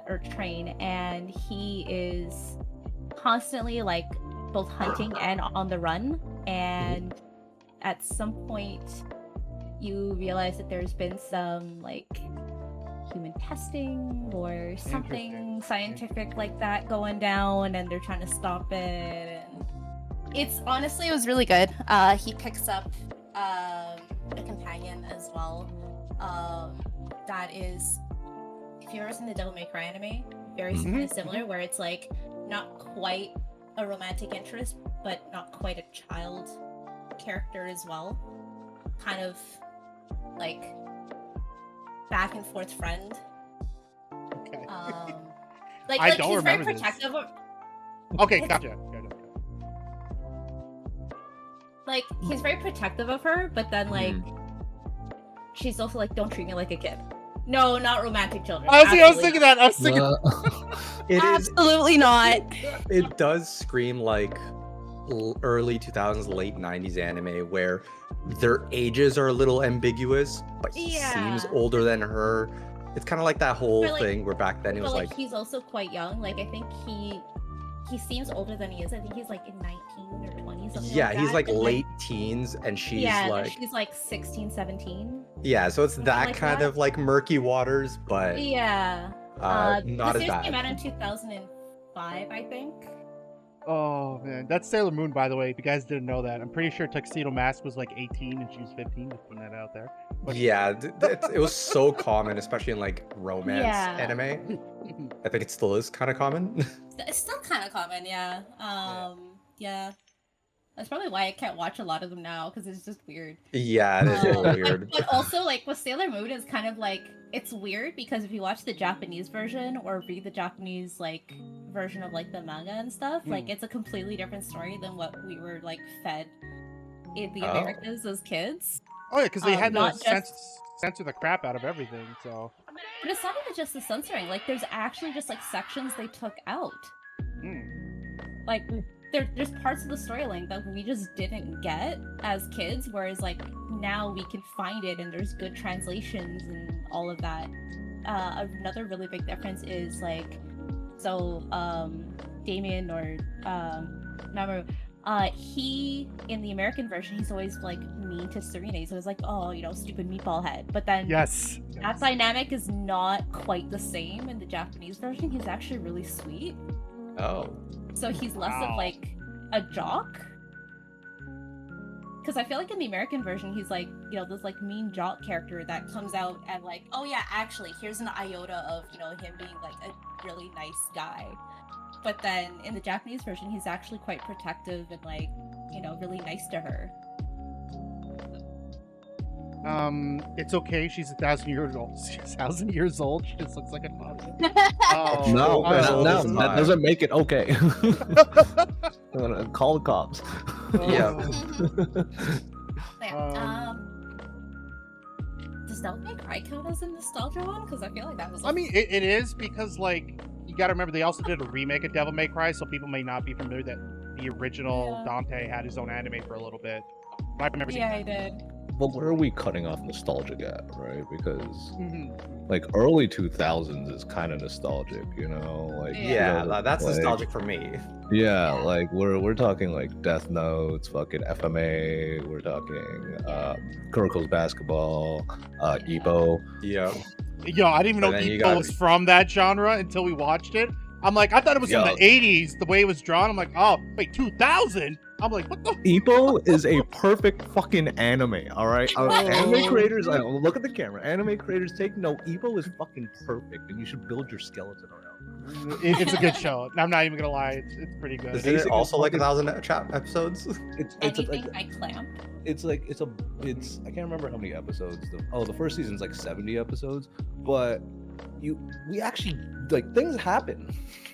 or Train, and he is constantly like both hunting and on the run, and at some point you realize that there's been some like human testing or something scientific like that going down, and they're trying to stop it. And it was really good. He picks up a companion as well. That is, if you've ever seen the Devil May Cry anime, very similar, where it's like not quite a romantic interest, but not quite a child character as well. Kind of like back and forth friend. Okay. Like don't he's very remember this. protective of, Okay, gotcha. like he's very protective of her, but then like she's also like, don't treat me like a kid. No, not romantic children. I was thinking that. I was thinking. It is. Absolutely not. It does scream like early 2000s, late 90s anime where their ages are a little ambiguous, but he seems older than her. It's kind of like that whole thing where back then it was like he's also quite young. Like I think he seems older than he is. I think he's like in 19 or 20 something. yeah, like he's that. like And late teens and she's she's like 16, 17. Yeah, so it's that like kind that. of like murky waters, but Yeah. not the as series bad. came out in 2005, I think. Oh man, that's Sailor Moon, by the way. If you guys didn't know that, I'm pretty sure Tuxedo Mask was like 18 and she was 15. Just putting that out there. But Yeah, it was so common, especially in like romance anime. I think it still is kind of common. It's still kind of common, yeah. Yeah. That's probably why I can't watch a lot of them now, because it's just weird. Yeah, it is a little weird. But also, like, with Sailor Moon, it's kind of like, it's weird because if you watch the Japanese version or read the Japanese, like, version of, like, the manga and stuff, like, it's a completely different story than what we were, like, fed in the Americas as kids. Oh yeah, because they had to not just- censor the crap out of everything. So. But it's not even just the censoring. Like, there's actually just, like, sections they took out. Like, there's parts of the storyline that we just didn't get as kids, whereas like now we can find it and there's good translations and all of that. Another really big difference is like, so Damien or Mamoru, he in the American version he's always like mean to Serena, so it's like, oh, you know, stupid meatball head. But then that dynamic is not quite the same in the Japanese version. He's actually really sweet. Oh. So he's less of like a jock. Because I feel like in the American version, he's like, you know, this like mean jock character that comes out and like, oh yeah, actually, here's an iota of, you know, him being like a really nice guy. But then in the Japanese version, he's actually quite protective and like, you know, really nice to her. It's okay. She's 1,000 years old. She's 1,000 years old. She just looks like a father. Oh, No, Oh, no, it's that fine. doesn't make it okay. Call the cops. Yeah. Yeah. Does Devil May Cry count as a nostalgia one? Because I feel like that was. I mean, it is because like you got to remember they also did a remake of Devil May Cry, so people may not be familiar that the original Yeah. Dante had his own anime for a little bit. I remember seeing yeah, I did. But where are we cutting off nostalgia at, right? Because Mhm. like early 2000s is kind of nostalgic, you know? Like Yeah, that's like, nostalgic for me. Yeah, like we're talking like Death Notes, fucking FMA, we're talking Kuroko's Basketball, Ebo. Yeah. Yo, I didn't even know But then you Ippo got- was from that genre until we watched it. I'm like, I thought it was from Yo. the 80s, the way it was drawn. I'm like, oh, wait, 2000? I'm like, what the? Ebo is a perfect fucking anime, all right? Anime Oh. creators, look at the camera. Anime creators, take note. Ebo is fucking perfect, and you should build your skeleton around. It's a good show. I'm not even gonna lie, it's pretty good. Isn't it Basically, also like fucking- 1,000 episodes? It's Anything like by Clamp. it's I can't remember how many episodes. The first season's like 70 episodes, but we actually like things happen.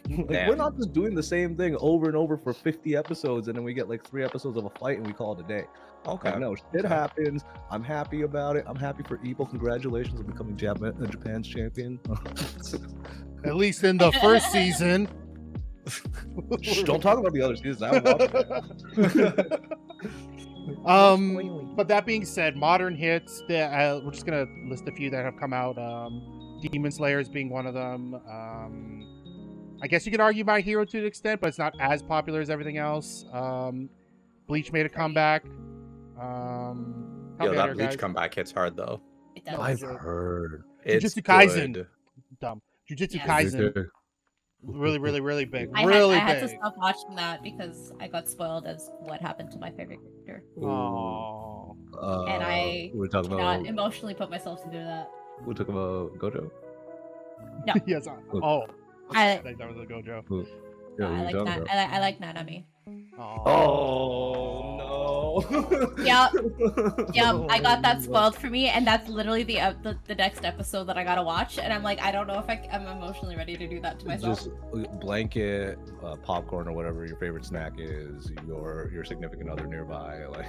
Like, Damn. we're not just doing the same thing over and over for 50 episodes and then we get like 3 episodes of a fight and we call it a day. Okay. Like, no, shit happens. I'm happy about it. I'm happy for Ebo. Congratulations on becoming Japan's champion. At least in the first season. Shh, don't talk about the other seasons. I haven't watched it. But that being said, modern hits. We're just gonna list a few that have come out. Demon Slayers being one of them. I guess you could argue My Hero to an extent, but it's not as popular as everything else. Bleach made a comeback. Yo, Help me out that here, Bleach guys. comeback hits hard though. It does. I've heard. It's Jujutsu Kaisen. good. Dumb. Jujutsu Yes. Kaisen. Really, really, really big. I Really had to big. stop watching that because I got spoiled as what happened to my favorite character. Oh. And I we're talking Not about emotionally put myself to do that. we're talking about Gojo. Yes. Look. Oh. I- think that was a Gojo. Yeah, I who like you talking about? I like Nanami. Oh no! Yep. I got that spoiled for me, and that's literally the next episode that I gotta watch. And I'm like, I don't know if I'm emotionally ready to do that to myself. Just blanket, popcorn or whatever your favorite snack is. Your significant other nearby, like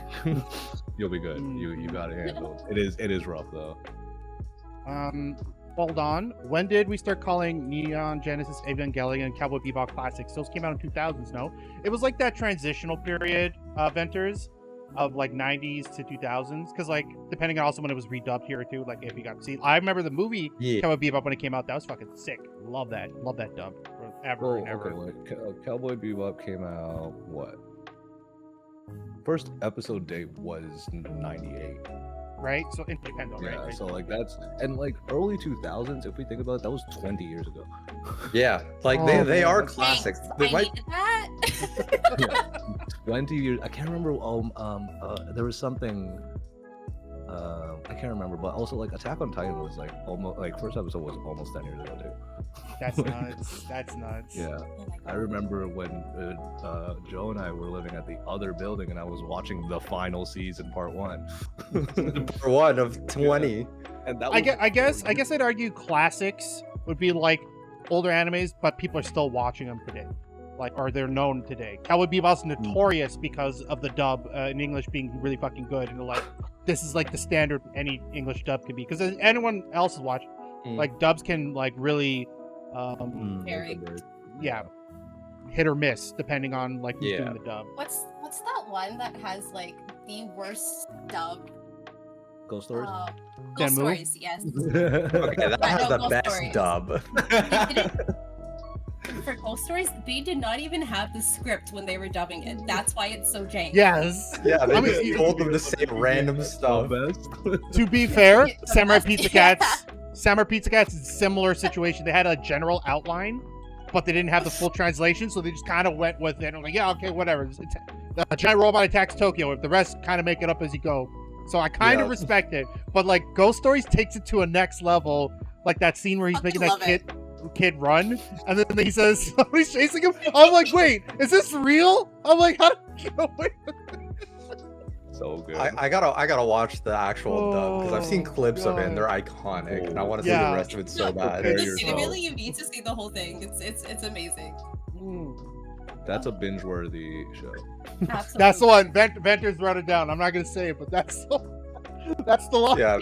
you'll be good. You got it handled. It is rough though. Hold on. When did we start calling Neon Genesis Evangelion and Cowboy Bebop classics? Those came out in 2000s, no? It was like that transitional period of Venters of like 90s to 2000s, because like depending on also when it was redubbed here too, like if you got to see. I remember the movie Yeah. Cowboy Bebop when it came out. That was fucking sick. Love that dub forever and ever. Okay, like Cowboy Bebop came out what? First episode date was 98. Right? So independent, Yeah, right? so like that's and like early 2000s. If we think about it, that was 20 years ago. Yeah, like Oh, they are man. classics. Thanks, They I might needed that. 20 years. I can't remember. There was something. I can't remember, but also like Attack on Titan was like almost like first episode was almost 10 years ago too. That's nuts. That's nuts. Yeah, Oh my I God. remember when Joe and I were living at the other building, and I was watching the final season, part 1. for one of 20. And that was I guess I'd argue classics would be like older animes, but people are still watching them today, like or they're known today. Cowboy Bebop's notorious because of the dub in English being really fucking good, and they're like, this is like the standard any English dub can be. Because anyone else has watched, like dubs can like really, Very. yeah, hit or miss depending on like who's Yeah. doing the dub. What's that one that has like the worst dub? Ghost Stories. Ghost Demu? Stories, yes. Okay, that Yeah, has no, the Ghost best Stories. dub. They didn't- For Ghost Stories, they did not even have the script when they were dubbing it. That's why it's so jank. Yes. Yeah, they I mean, just you- told them to say random stuff. To be fair, Yeah, the Samurai best- Pizza yeah. Cats. Samurai Pizza Cats is a similar situation. They had a general outline, but they didn't have the full translation, so they just kind of went with it. And like, yeah, okay, whatever. The giant robot attacks Tokyo. If the rest kind of make it up as you go. So I kind of Yeah. respect it. But like Ghost Stories takes it to a next level. Like that scene where he's Fucking making that love kid run, and then he says somebody's chasing him. I'm like, wait, is this real? I'm like, how did you get away? So good. I gotta watch the actual dub because I've seen Oh, clips of it and God. they're iconic, and I want to see Yeah. the rest of it so No, bad. Prepare yourself. legitimately, you need to see the whole thing. It's amazing. That's a binge-worthy show. Absolutely. That's the one. Venters wrote it down. I'm not gonna say it, but that's the line. Yeah,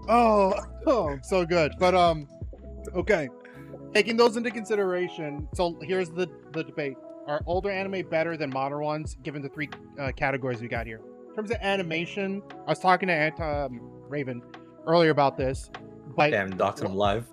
Oh, so good. But okay. Taking those into consideration, so here's the debate: are older anime better than modern ones? Given the three categories we got here. In terms of animation, I was talking to Raven earlier about this, but damn, doxed him live.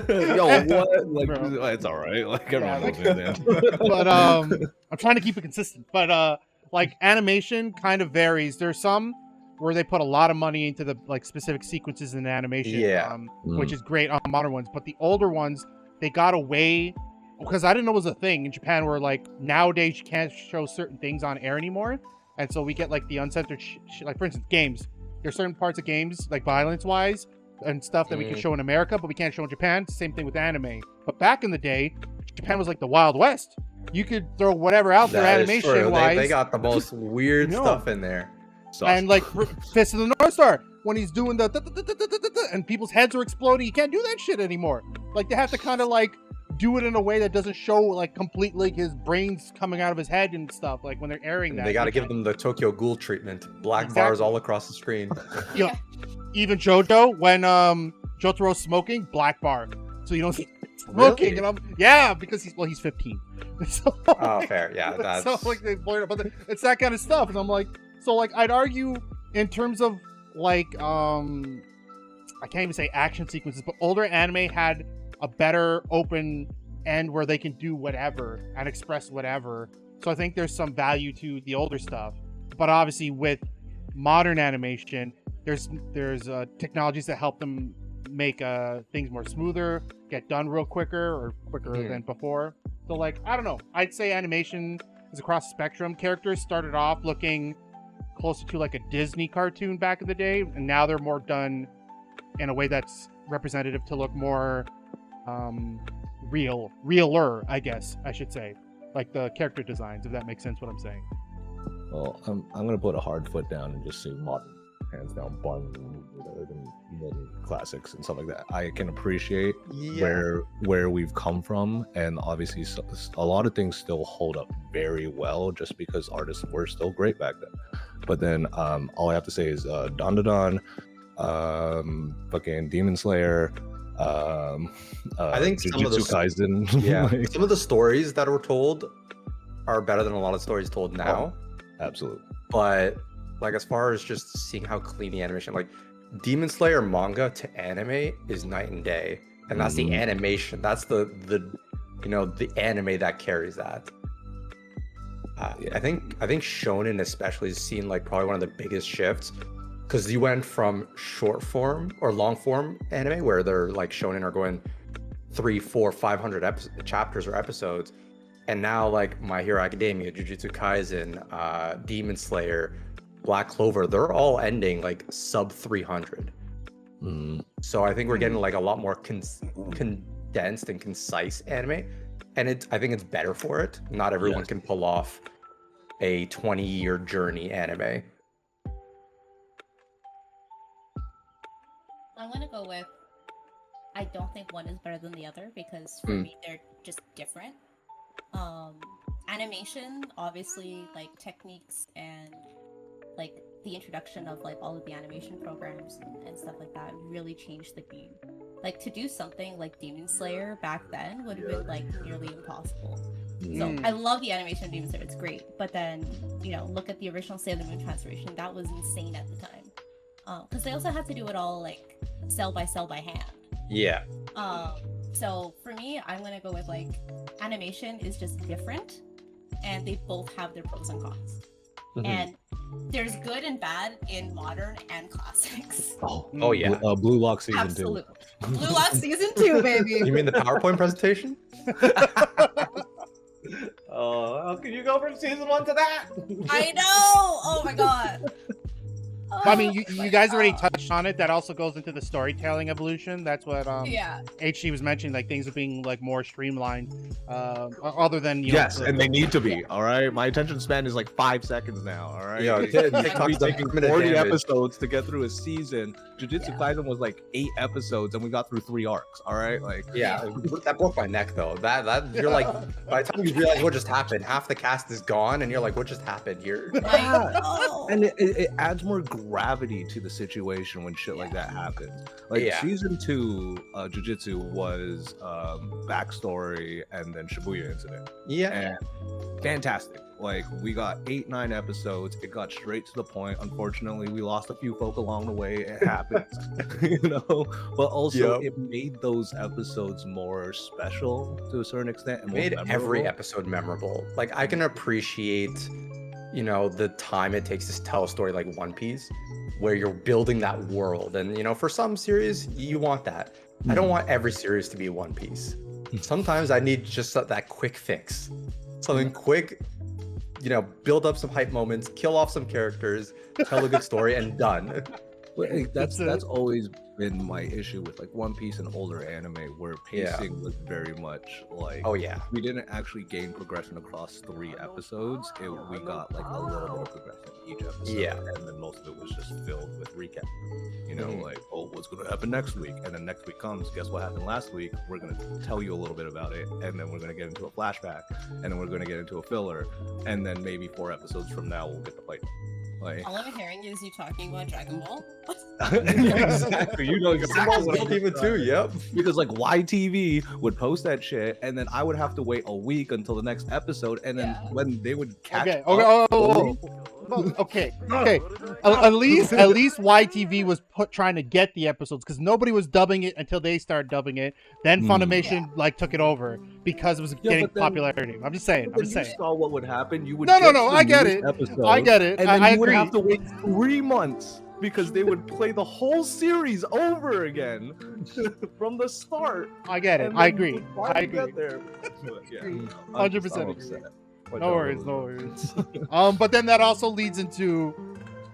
Yo, what? Like, Bro. it's all right. Like, Yeah, everyone like- knows it, man. but I'm trying to keep it consistent. But like animation kind of varies. There's some where they put a lot of money into the like specific sequences in the animation, Yeah. which is great on modern ones. But the older ones, they got away because I didn't know it was a thing in Japan where like nowadays you can't show certain things on air anymore, and so we get like the uncensored like for instance games. There's certain parts of games like violence wise and stuff that we can show in America, but we can't show in Japan. Same thing with anime. But back in the day, Japan was like the Wild West. You could throw whatever out there That is true. animation wise. They got the most weird No. stuff in there. And like Fist of the North Star, when he's doing the and people's heads are exploding, you can't do that shit anymore. Like they have to kind of like do it in a way that doesn't show like completely his brains coming out of his head and stuff. Like when they're airing that, They got to you give them the Tokyo Ghoul treatment. Black Exactly. bars all across the screen. can't- you know, even JoJo when Jotaro's smoking, black bar, so you don't see smoking. Really? And because he's 15. So, Oh, fair. Yeah, that's so like they blurred it, but it's that kind of stuff, and I'm like, so like I'd argue in terms of like I can't even say action sequences, but older anime had a better open end where they can do whatever and express whatever. So I think there's some value to the older stuff, but obviously with modern animation, there's technologies that help them make things more smoother, get done real quicker than before. So like I don't know, I'd say animation is across the spectrum. Characters started off looking closer to like a Disney cartoon back in the day, and now they're more done in a way that's representative to look more realer, I guess I should say, like the character designs, if that makes sense what I'm saying. Well, I'm gonna put a hard foot down and just say modern, hands down, than classics and stuff like that. I can appreciate where we've come from, and obviously a lot of things still hold up very well, just because artists were still great back then. But then all I have to say is Don fucking Demon Slayer. I think some of Jujutsu Kaisen. Yeah, like, some of the stories that were told are better than a lot of stories told now. absolutely. But like as far as just seeing how clean the animation, like Demon Slayer manga to anime is night and day, and that's the animation. That's the the anime that carries that. I think Shonen especially has seen like probably one of the biggest shifts, because you went from short form or long form anime where they're like Shonen are going 300, 400, 500 chapters or episodes, and now like My Hero Academia, Jujutsu Kaisen, Demon Slayer, Black Clover, they're all ending like sub 300. So I think we're getting like a lot more condensed and concise anime, and I think it's better for it. Not everyone can pull off a 20-year journey anime. I'm gonna go with I don't think one is better than the other, because for me they're just different. Animation, obviously, like techniques and like the introduction of like all of the animation programs and stuff like that really changed the game. Like to do something like Demon Slayer back then would have been like nearly impossible. So I love the animation of Demon Slayer, it's great. But then, look at the original Sailor Moon transformation, that was insane at the time. Because they also had to do it all like cell by hand. Yeah. So for me, I'm gonna go with like animation is just different, and they both have their pros and cons. And there's good and bad in modern and classics. Oh yeah. Blue Lock season 2. Absolutely. Blue Lock season 2, baby. You mean the PowerPoint presentation? Oh, how can you go from season 1 to that? I know. Oh my god. I mean, you guys already touched on it. That also goes into the storytelling evolution. That's what Yeah. HG was mentioning, like things are being like more streamlined. Other than Yes, know, and they need to be. All right, my attention span is like 5 seconds now. All right, Yo, It used to be TikTok's taking 40 damage. episodes to get through a season. Jujutsu Yeah. Kaisen was like 8 episodes, and we got through 3 arcs. All right, like Yeah, that broke my neck though. That you're like, by the time you realize what just happened, half the cast is gone, and you're like, what just happened here? and it adds more gravity to the situation when shit like that happens. Like Yeah. season 2, Jujutsu was backstory and then Shibuya incident. Yeah. And fantastic. Like we got 8-9 episodes. It got straight to the point. Unfortunately, we lost a few folk along the way. It happens, you know. But also, it made those episodes more special to a certain extent. And It made more every memorable. episode memorable. Like I can appreciate, the time it takes to tell a story like One Piece, where you're building that world, and for some series you want that. I don't want every series to be One Piece. Sometimes I need just that quick fix, something quick. Build up some hype moments, kill off some characters, tell a good story, and done. But like, that's always been my issue with like One Piece and older anime, where pacing was very much like, Oh yeah. we didn't actually gain progression across 3 episodes. We got like a little bit of progression each episode, Yeah. and then most of it was just filled with recap. Mhm. Like, oh, what's going to happen next week? And then next week comes, guess what happened last week? We're going to tell you a little bit about it, and then we're going to get into a flashback, and then we're going to get into a filler, and then maybe 4 episodes from now we'll get the fight. Like, All I'm hearing is you talking about Dragon Ball. exactly, you know exactly what I'm Even too. Yep. because like YTV would post that shit, and then I would have to wait a week until the next episode, and then Yeah. when they would catch Okay. up, Okay. At least YTV was trying to get the episodes because nobody was dubbing it until they started dubbing it. Then Funimation like took it over because it was getting but then- popularity. I'm just saying. When you saw what would happen, you would No, get no, the I get newest it. episode, I get it. and then I you would agree. have to wait 3 months because they would play the whole series over again from the start. I get it. and I then agree. you I finally agree. get there. But, yeah, Agree. I'm 100% upset. But No worries. No worries. But then that also leads into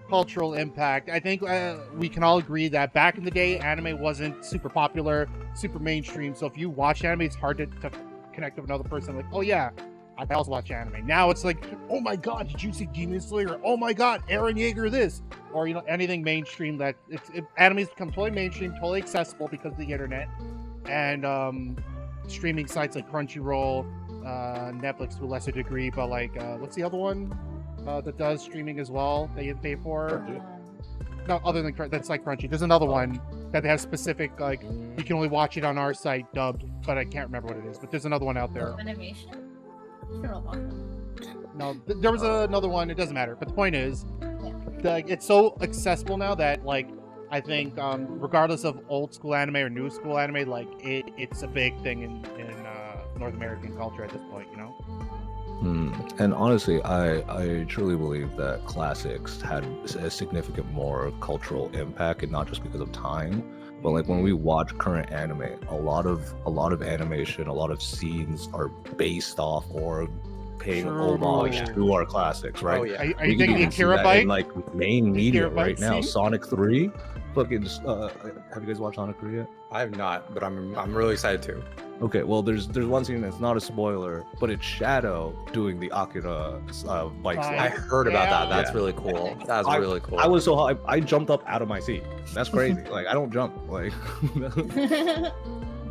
cultural impact. I think we can all agree that back in the day, anime wasn't super popular, super mainstream. So if you watch anime, it's hard to connect with another person. Like, oh yeah, I also watch anime. Now it's like, oh my god, did you see Demon Slayer? Oh my god, Eren Yeager this, or anything mainstream that anime's become totally mainstream, totally accessible because of the internet and streaming sites like Crunchyroll, Netflix to a lesser degree, but like what's the other one that does streaming as well that you pay for? No, other than that's like Crunchy. There's another one that they have specific, like you can only watch it on our site dubbed, but I can't remember what it is. But there's another one out there. Animation? Sure, No, there was another one. It doesn't matter. But the point is, like, it's so accessible now that like I think regardless of old school anime or new school anime, like it's a big thing in North American culture at this point. And honestly, I truly believe that classics had a significant more cultural impact, and not just because of time, but like when we watch current anime, a lot of animation, a lot of scenes are based off or paying True. homage Yeah. to our classics, right? Oh yeah. Are you We can thinking even see Akira that Bite? in like main media Akira Bite right now? scene? Sonic 3, fucking. Have you guys watched Sonic 3 yet? I have not, but I'm really excited to. Okay, well, there's one scene that's not a spoiler, but it's Shadow doing the Akira bike I slide. I heard about that. That's Yeah. really cool. That's really cool. I was so high, I jumped up out of my seat. That's crazy. Like, I don't jump. Like,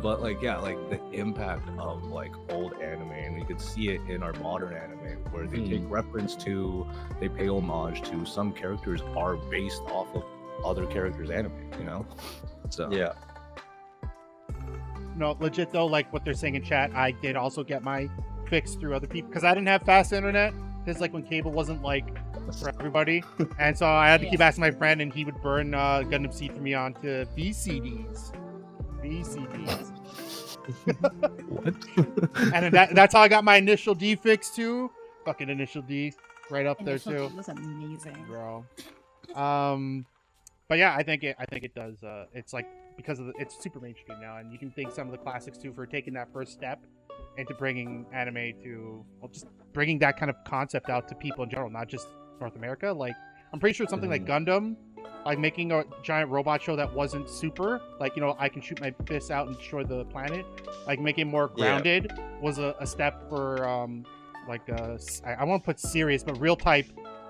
but like, yeah, like the impact of like old anime, and you could see it in our modern anime, where they take reference to, they pay homage to, some characters are based off of other characters' anime. So Yeah. No, legit though, like what they're saying in chat, I did also get my fix through other people because I didn't have fast internet. It's like when cable wasn't like for everybody, and so I had to keep asking my friend, and he would burn Gundam Seed for me onto VCDs. what? And that's how I got my initial D fix too. Fucking initial D, right up there too, It was amazing. bro. But yeah, I think it does. It's like because of it's super mainstream now, and you can thank some of the classics too for taking that first step into bringing anime to, well, just bringing that kind of concept out to people in general, not just North America. Like I'm pretty sure something like Gundam like making a giant robot show that wasn't super, like, you know, I can shoot my fists out and destroy the planet. Like making it more grounded was a step for I won't put serious, but real type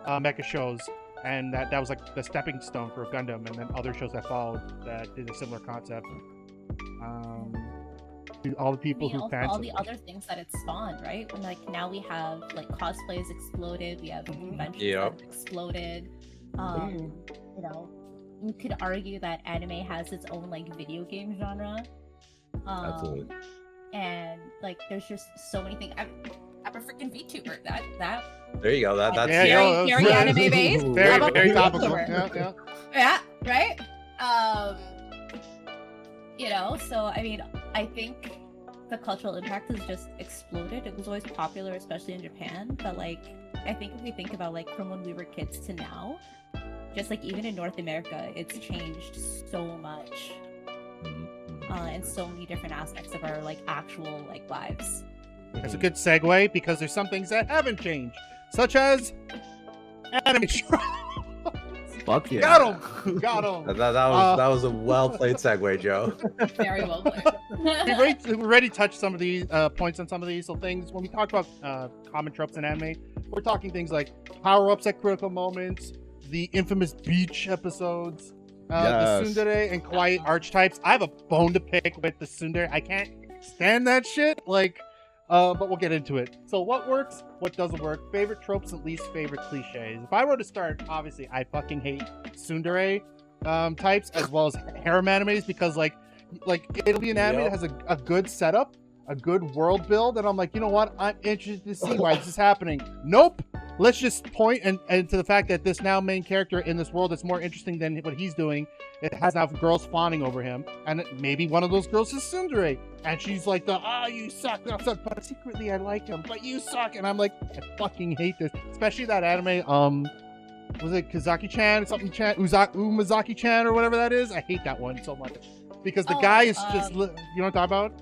mecha shows. And that was like the stepping stone for Gundam, and then other shows that followed that did a similar concept. All the people who all the other things that it spawned, right? When like now we have like cosplays exploded, we have conventions that have exploded. You know, you could argue that anime has its own like video game genre. Absolutely. And like there's just so many things. I'm a freaking VTuber. That There you go. That's very anime based. Very topical. Yeah, right? You know, so I mean, I think the cultural impact has just exploded. It was always popular, especially in Japan, but like I think if we think about like from when we were kids to now, just like even in North America, it's changed so much. In so many different aspects of our like actual like lives. That's a good segue because there's some things that haven't changed, such as anime. Fuck yeah. Got him. That was a well played segue, Joe. Very well played. We already touched some of these points on some of these things. When we talk about common tropes in anime, we're talking things like power-ups at critical moments, the infamous beach episodes, the tsundere and kawaii archetypes. I have a bone to pick with the tsundere. I can't stand that shit. Like, but we'll get into it. So what works, what doesn't work, favorite tropes and least favorite cliches. If I were to start, obviously I fucking hate tsundere types as well as harem animes because like it'll be an anime that has a good setup, a good world build, and I'm like, you know what? I'm interested to see why this is happening. Nope. Let's just point and to the fact that this now main character in this world is more interesting than what he's doing. It has now girls fawning over him, and maybe one of those girls is tsundere, and she's like you suck, but secretly I like him, but you suck, and I'm like, I fucking hate this, especially that anime. Was it Kazaki-chan, something Chan, Umazaki-chan, or whatever that is? I hate that one so much because the guy is just, you know what I'm talking about?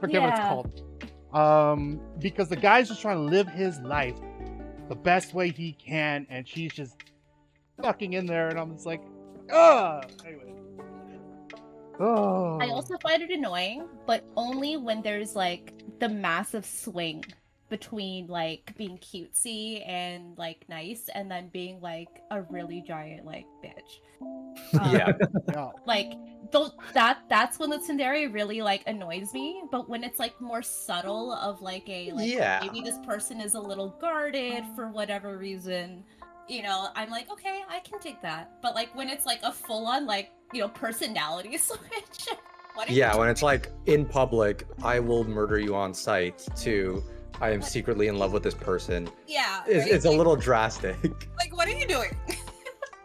Forget what it's called. Because the guy's just trying to live his life the best way he can, and she's just fucking in there, and I'm just like, anyway. I also find it annoying, but only when there's like the massive swing between like being cutesy and like nice and then being like a really giant like bitch. Yeah. Like that's when the tsundere really like annoys me, but when it's like more subtle of like a maybe this person is a little guarded for whatever reason, you know, I'm like, okay, I can take that. But like when it's like a full on like, you know, personality switch. When it's like in public, I will murder you on sight, to I am secretly in love with this person. Yeah. It's a little drastic. Like, what are you doing?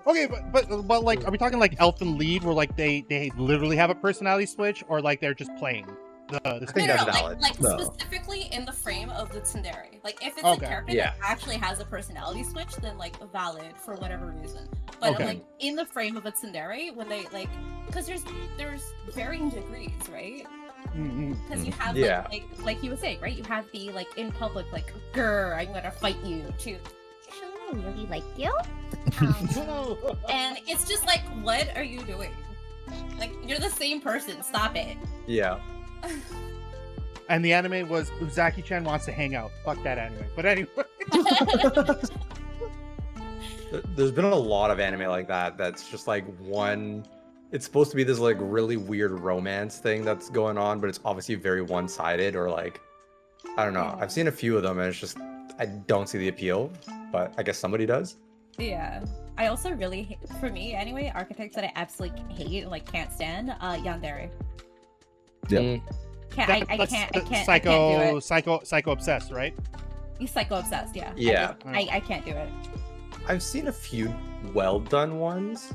Okay, but like, are we talking like Elfen Lied, where like they literally have a personality switch, or like they're just playing the think that's valid. Like specifically in the frame of the tsundere. Like if it's a character that actually has a personality switch, then like valid for whatever reason. But like in the frame of a tsundere, when they like, because there's varying degrees, right? Because you have like you were saying, right? You have the like in public like, grr, I'm gonna fight you to I really like you. And it's just like, what are you doing? Like, you're the same person. Stop it. Yeah. And the anime was Uzaki-chan wants to hang out. Fuck that anime. But anyway. There's been a lot of anime like that. That's just like one. It's supposed to be this like really weird romance thing that's going on, but it's obviously very one-sided, or like, I don't know. I've seen a few of them, and it's just I don't see the appeal. But I guess somebody does. Yeah. I also really hate, for me anyway, archetypes that I absolutely hate and like can't stand, yandere. Yeah. I can't do it. Psycho obsessed, right? He's psycho obsessed, yeah. Yeah. I can't do it. I've seen a few well done ones.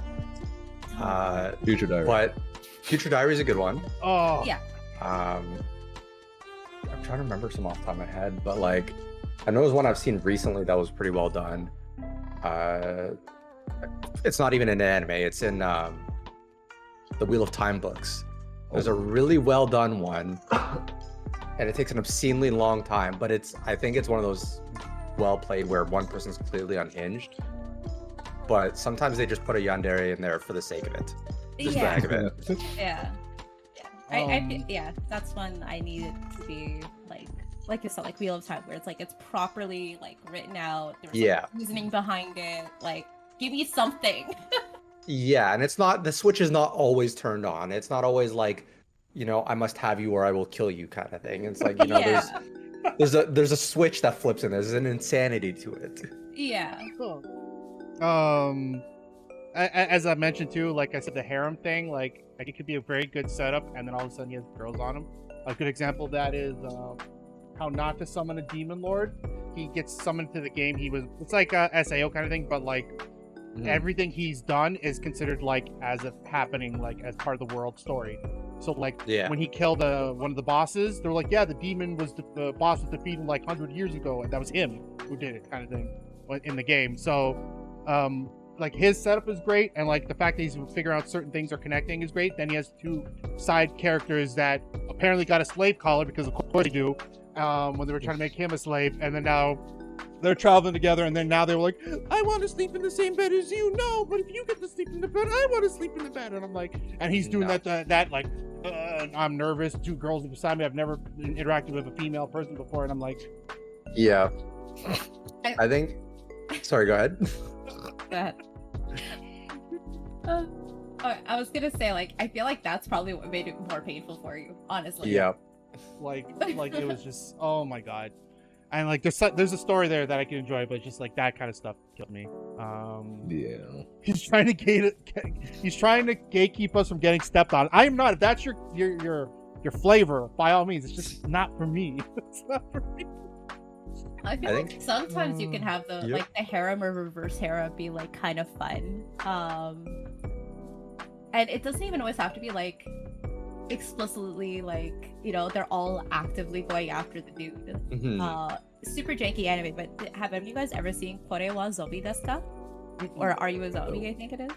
Future Diary. But Future Diary is a good one. Oh. Yeah. I'm trying to remember some off the top of my head, but like I know there's one I've seen recently that was pretty well done. It's not even in an anime, it's in the Wheel of Time books. There's a really well done one, and it takes an obscenely long time, but I think it's one of those well played where one person's completely unhinged. but sometimes they just put a yandere in there for the sake of it. Just the Yeah. heck of it. Yeah. Yeah, that's one I need it to be like you said, like Wheel of Time, where it's like it's properly like written out. There's Yeah. reasoning behind it. Like, give me something. Yeah, and it's not, the switch is not always turned on. It's not always like, you know, I must have you or I will kill you kind of thing. It's like, you know, Yeah. there's a switch that flips in. There's an insanity to it. Yeah. Cool. As I mentioned too, like I said, the harem thing, like it could be a very good setup, and then all of a sudden he has girls on him. A good example of that is how not to summon a demon lord. He gets summoned to the game. It's like a SAO kind of thing, but like everything he's done is considered like as if happening, like as part of the world story. So like when he killed one of the bosses, they were like, yeah, the demon was the boss was defeated like 100 years ago, and that was him who did it, kind of thing, in the game. So like his setup is great, and like the fact that he's figuring out certain things are connecting is great. Then he has two side characters that apparently got a slave collar, because of course they do, when they were trying to make him a slave, and then now they're traveling together, and then now they were like, I want to sleep in the same bed as you. No, but if you get to sleep in the bed, I want to sleep in the bed. And I'm like, and he's doing that like, I'm nervous. Two girls beside me. I've never interacted with a female person before, and I'm like, yeah. I think. Sorry, go ahead. Go ahead. I was gonna say, like, I feel like that's probably what made it more painful for you, honestly. Yeah. Like it was just, oh my god. And like there's a story there that I can enjoy, but just like that kind of stuff killed me. Yeah. He's trying to gatekeep us from getting stepped on. I am not. If that's your flavor, by all means, it's just not for me. It's not for me. I feel like sometimes you can have the like the harem or reverse harem be like kind of fun. And it doesn't even always have to be like explicitly like, you know, they're all actively going after the dude. Super janky anime, but have any of you guys ever seen Kore wa Zombie desu ka? Or Are You a Zombie? I think it is.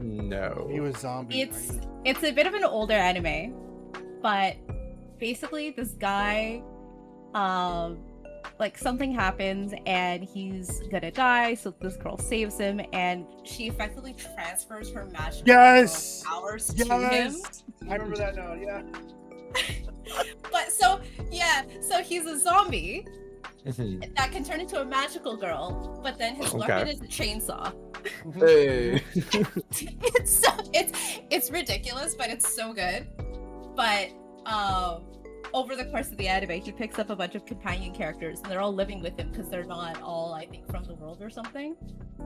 No. You a zombie. It's a bit of an older anime, but basically this guy like something happens and he's gonna die, so this girl saves him, and she effectively transfers her magical powers to him. I remember that now. Yeah. But so he's a zombie that can turn into a magical girl, but then his weapon is a chainsaw. Hey. It's ridiculous, but it's so good. But over the course of the anime, he picks up a bunch of companion characters, and they're all living with him because they're not all, I think, from the world or something.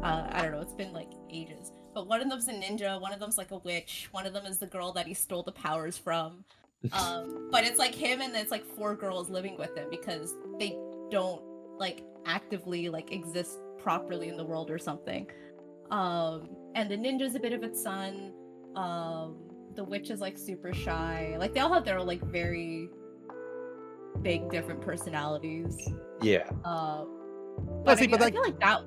I don't know, it's been like ages. But one of them's a ninja, one of them's like a witch, one of them is the girl that he stole the powers from. But it's like him and it's like 4 girls living with him because they don't like actively like exist properly in the world or something. And the ninja's a bit of its son. The witch is like super shy. Like they all have their like very big different personalities. Yeah. But I feel like that.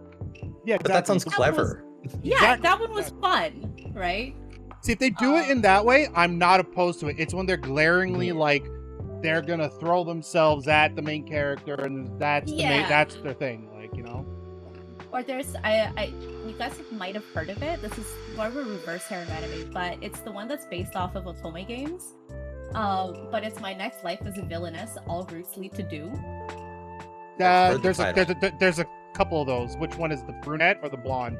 Yeah, but that sounds clever. That one was fun, right? See, if they do it in that way, I'm not opposed to it. It's when they're glaringly like they're gonna throw themselves at the main character, and that's that's their thing, like, you know. Or there's you guys might have heard of it. This is more of a reverse harem anime, but it's the one that's based off of Otome games. But it's My Next Life as a Villainess. All Routes Lead to Doom. There's a couple of those. Which one is the brunette or the blonde?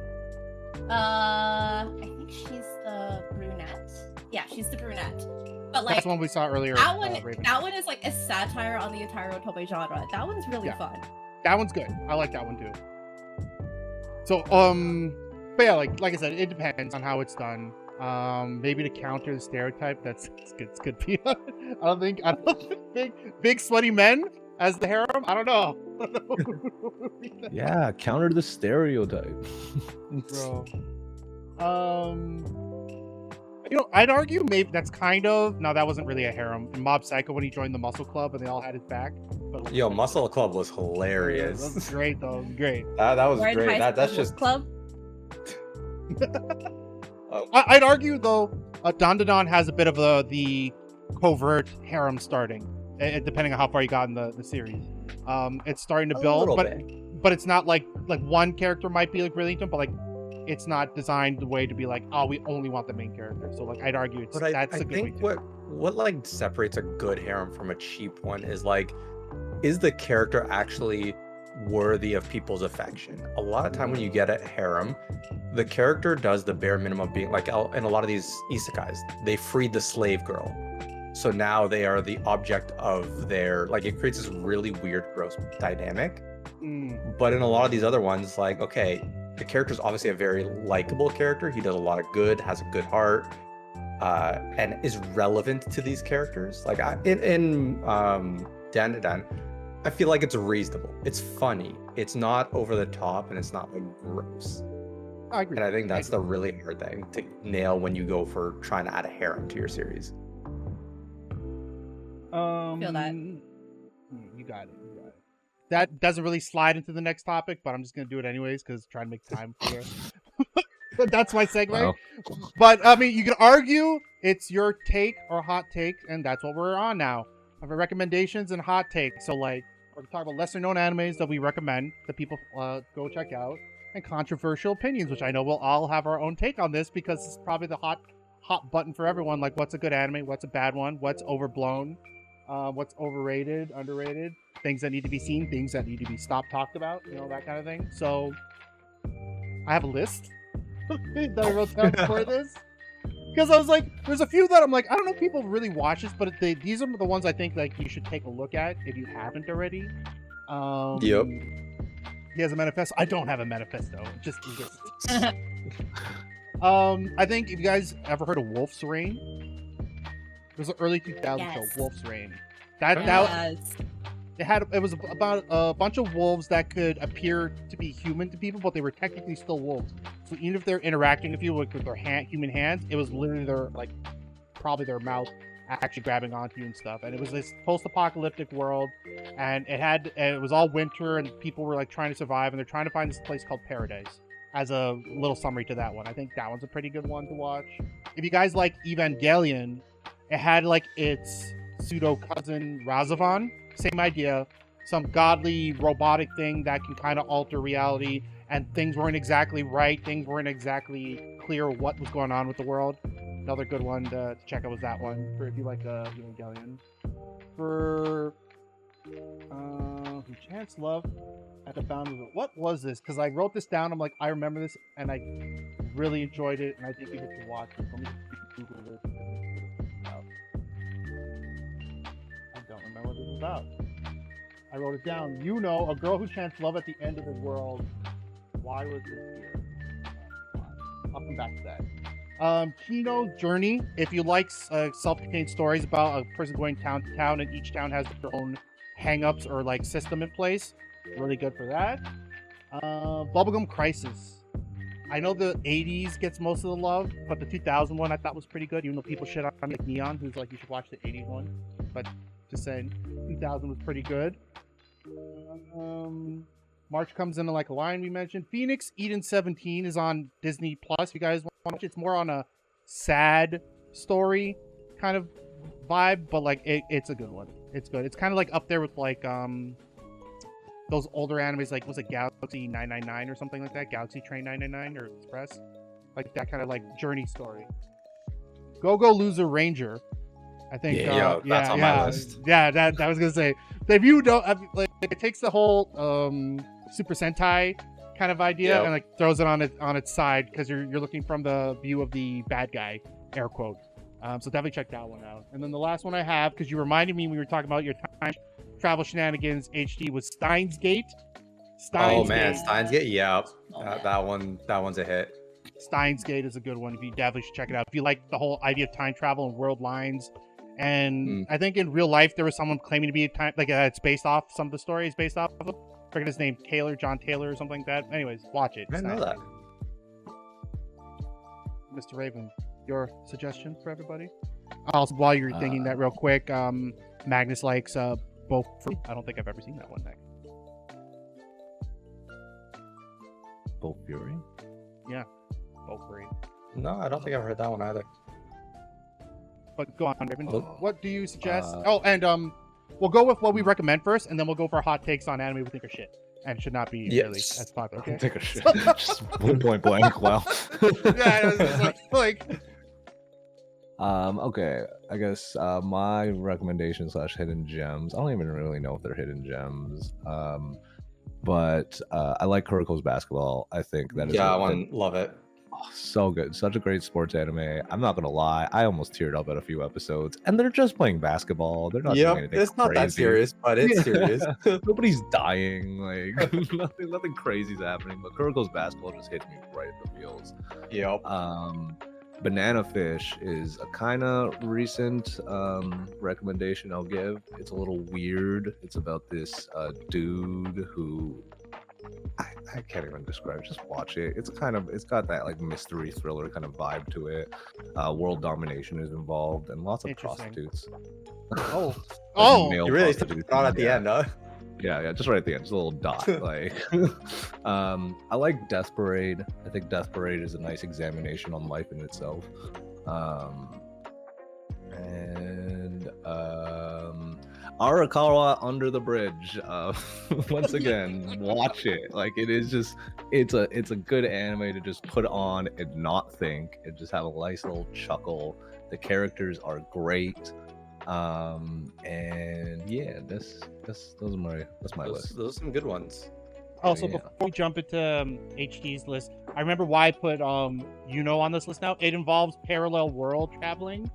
I think she's the brunette. Yeah, she's the brunette. But like that's one we saw earlier. That one is like a satire on the entire Otome genre. That one's really fun. That one's good. I like that one too. So but yeah, like I said, it depends on how it's done. Maybe to counter the stereotype, it's good. I don't think big sweaty men as the harem. I don't know. Yeah, counter the stereotype. Bro. You know, I'd argue maybe that's kind of that wasn't really a harem. In Mob Psycho, when he joined the Muscle Club and they all had his back. But like, Yo, Muscle Club was hilarious. That was great, though. It was great. That was great. That's just club. I'd argue though, Dandadan has a bit of the covert harem starting, depending on how far you got in the series. It's starting to build, but it's not like one character might be like really into him, but like it's not designed the way to be like, oh, we only want the main character. So like, I'd argue it's But that's I a good way think to. what like separates a good harem from a cheap one is like, is the character actually worthy of people's affection? A lot of time when you get a harem, the character does the bare minimum, being like in a lot of these isekais, they freed the slave girl. So now they are the object of their, like, it creates this really weird, gross dynamic. But in a lot of these other ones, like, okay, the character is obviously a very likable character. He does a lot of good, has a good heart, and is relevant to these characters. Like in Dan to Dan, I feel like it's reasonable. It's funny. It's not over the top, and it's not like gross. I agree. And I think that's the really hard thing to nail when you go for trying to add a harem to your series. Feel that. You got it. That doesn't really slide into the next topic, but I'm just gonna do it anyways because trying to make time for it. But that's my segue. Wow. But I mean, you can argue it's your take or hot take, and that's what we're on now. I have recommendations and hot takes. So like, we're gonna talk about lesser known animes that we recommend that people go check out, and controversial opinions, which I know we'll all have our own take on this because it's probably the hot button for everyone. Like, what's a good anime? What's a bad one? What's overblown? What's overrated, underrated? Things that need to be seen, things that need to be talked about, you know, that kind of thing. So I have a list that I wrote down for this because I was like, there's a few that I'm like, I don't know if people really watch this, but these are the ones I think like you should take a look at if you haven't already. Yep. He has a manifesto. I don't have a manifesto. Just I think if you guys ever heard of Wolf's Rain, it was an early 2000 Yes. show, Wolf's Rain. Yes. It was about a bunch of wolves that could appear to be human to people, but they were technically still wolves. So even if they're interacting with you with their human hands, it was literally their probably their mouth actually grabbing onto you and stuff. And it was this post-apocalyptic world, and it was all winter, and people were like trying to survive, and they're trying to find this place called Paradise. As a little summary to that one, I think that one's a pretty good one to watch. If you guys like Evangelion, it had like its pseudo cousin Razavan. Same idea, some godly robotic thing that can kind of alter reality, and things weren't exactly right. Things weren't exactly clear what was going on with the world. Another good one to check out was that one for if you like Evangelion. For Chance Love at the Bound of it. What was this? Because I wrote this down. I'm like, I remember this, and I really enjoyed it, and I think you get to watch it. Let me Google this. I don't remember what this is about. I wrote it down. You know, a girl who chants love at the end of the world. Why was this here? I'll come back to that. Kino's Journey. If you like self-contained stories about a person going town to town, and each town has their own hang-ups or like system in place, really good for that. Bubblegum Crisis. I know the 80s gets most of the love, but the 2000 one I thought was pretty good, even though people shit on like Neon, who's like, you should watch the 80s one. But just saying, 2000 was pretty good. March comes in like a lion we mentioned. Phoenix Eden 17 is on Disney Plus. If you guys want to watch it, it's more on a sad story kind of vibe, but like it's a good one. It's good. It's kind of like up there with like those older animes, like was it Galaxy 999 or something like that? Galaxy Train 999 or Express, like that kind of like journey story. Go Loser Ranger. I think that's on my list. Yeah, that I was gonna say. If you don't, like, it takes the whole Super Sentai kind of idea and like throws it on its side because you're looking from the view of the bad guy, air quote. So definitely check that one out. And then the last one I have, because you reminded me when we were talking about your time travel shenanigans HD, was Steins Gate. Steins Gate, yeah. That one's a hit. Steins Gate is a good one. If you definitely should check it out. If you like the whole idea of time travel and world lines. And I think in real life there was someone claiming to be it's based off some of the stories based off of. I forget his name, John Taylor or something like that. Anyways, watch it. I didn't know that. Mr. Raven, your suggestion for everybody? Also, while you're thinking that real quick, Magnus likes Both Free. I don't think I've ever seen that one, Mac. Both Fury? Yeah, Both Free. No, I don't think I've heard that one either. But go on, Raven. What do you suggest? And we'll go with what we recommend first, and then we'll go for hot takes on anime we think are shit. and should not be Yes. really as popular. Okay. Take a shit. Just point blank. Wow. Yeah, it was just like Okay, I guess my recommendation / hidden gems. I don't even really know if they're hidden gems. But I like Kuroko's Basketball. I think that is Yeah, love it. so good. Such a great sports anime. I'm not gonna lie, I almost teared up at a few episodes, and they're just playing basketball. They're not doing Yep, anything it's not that crazy. serious, but it's Yeah. serious. Nobody's dying. Like nothing crazy's happening. But Kuroko's Basketball just hits me right in the feels. Yep. Banana Fish is a kind of recent recommendation I'll give. It's a little weird. It's about this dude who I can't even describe. Just watch it. It's got that like mystery thriller kind of vibe to it. World domination is involved and lots of Interesting. prostitutes. oh You really started on at the end, huh? Yeah, just right at the end, just a little dot. Like, I like Death Parade. I think Death Parade is a nice examination on life in itself. And Arakawa Under the Bridge. Once again, watch it. Like, it is just, it's a good anime to just put on and not think and just have a nice little chuckle. The characters are great. And yeah, that's my list. Those are some good ones. Also, Yeah. before we jump into HD's list, I remember why I put on this list now. It involves parallel world traveling.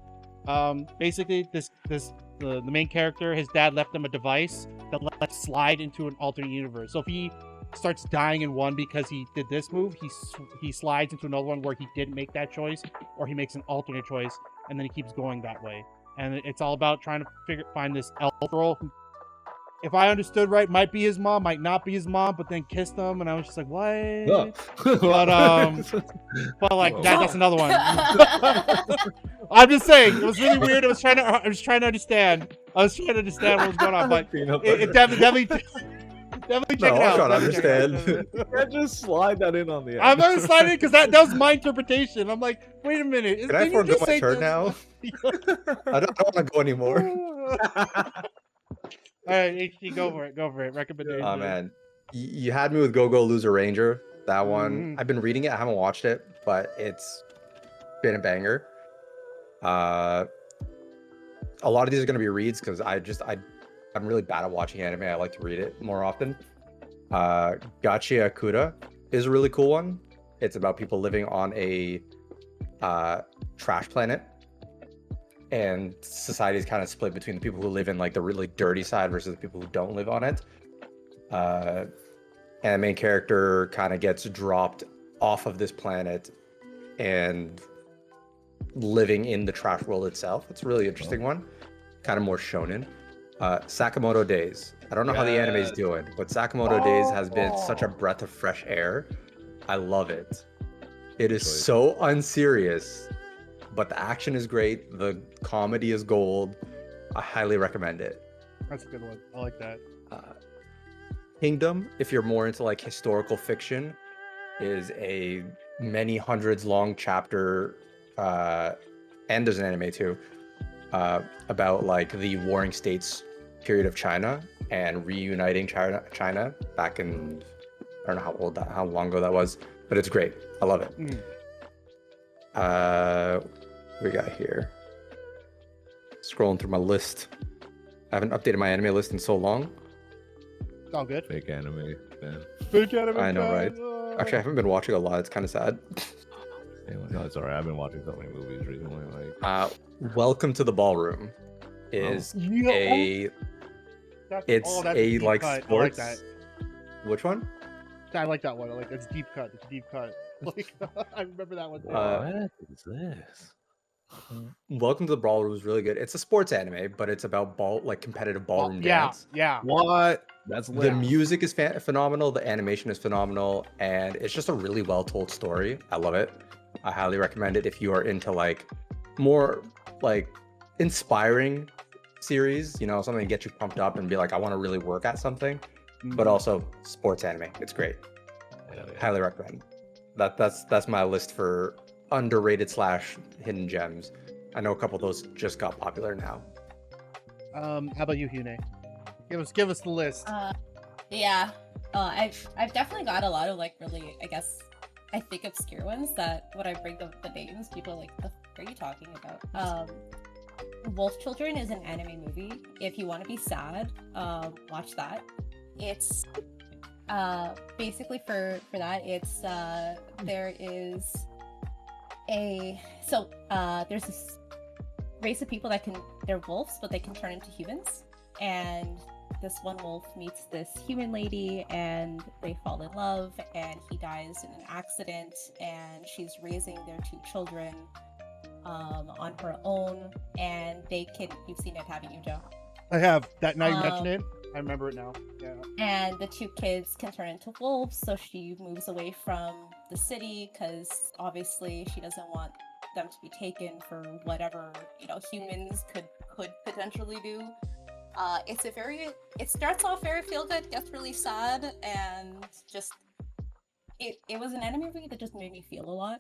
Basically, the main character, his dad left him a device that lets slide into an alternate universe. So if he starts dying in one because he did this move, he slides into another one where he didn't make that choice, or he makes an alternate choice, and then he keeps going that way. And it's all about trying to find this elf girl who, if I understood right, might be his mom, might not be his mom, but then kissed him, and I was just like, what? But like that's another one. I'm just saying, it was really weird. I was trying to understand. I was trying to understand what was going on, but it definitely check it out. I'm trying to Definitely check it understand. out. Can't just slide that in on the end. I'm not excited because that was my interpretation. I'm like, wait a minute. Can I you forego just my say turn this? now? I don't want to go anymore. All right, HD, go for it. Recommendation. Oh man, you had me with Go Go Loser Ranger. That one, Mhm. I've been reading it. I haven't watched it, but it's been a banger. A lot of these are gonna be reads because I'm really bad at watching anime. I like to read it more often. Gachi Akura is a really cool one. It's about people living on a trash planet, and society is kind of split between the people who live in like the really dirty side versus the people who don't live on it. And the main character kind of gets dropped off of this planet and living in the trash world itself. It's a really interesting one, kind of more shonen. Sakamoto Days. I don't know how the anime is doing, but Sakamoto Days has been such a breath of fresh air. I love it. It is so unserious, but the action is great. The comedy is gold. I highly recommend it. That's a good one. I like that. Kingdom, if you're more into like historical fiction, is a many hundreds long chapter, and there's an anime too, about like the warring states period of China and reuniting China back in, I don't know how long ago that was, but it's great. I love it. We got here. Scrolling through my list. I haven't updated my anime list in so long. It's all good. Fake anime, man. Fake anime. I know, right? fans. Actually, I haven't been watching a lot. It's kind of sad. No, it's alright. I've been watching so many movies recently. Like, Welcome to the Ballroom is a That's a deep like cut. sports. I like Which one? that. I like that one. I like that's deep cut. It's deep cut. Like I remember that one. Too. what is this? Welcome to the Ballroom is really good. It's a sports anime, but it's about competitive ballroom dance. Yeah. What? That's The lit. music is phenomenal. The animation is phenomenal, and it's just a really well told story. I love it. I highly recommend it if you are into like more like inspiring series. You know, something to get you pumped up and be like, I want to really work at something. But also sports anime. It's great. Highly recommend. That's my list for underrated / hidden gems. I know a couple of those just got popular now. How about you, Hune? Give us the list. Yeah. I've definitely got a lot of like really, I guess, I think obscure ones that when I bring the names, people are like, "The f- are you talking about?" Wolf Children is an anime movie. If you want to be sad, watch that. It's basically for that. It's there is there's this race of people that they're wolves, but they can turn into humans, and this one wolf meets this human lady and they fall in love, and he dies in an accident, and she's raising their 2 children on her own, and you've seen it, haven't you, Joe? I have that. Now you mention it, I remember it now. Yeah. And the 2 kids can turn into wolves, so she moves away from the city because obviously she doesn't want them to be taken for whatever humans could potentially do. It starts off very feel good, gets really sad, and just it was an anime movie that just made me feel a lot.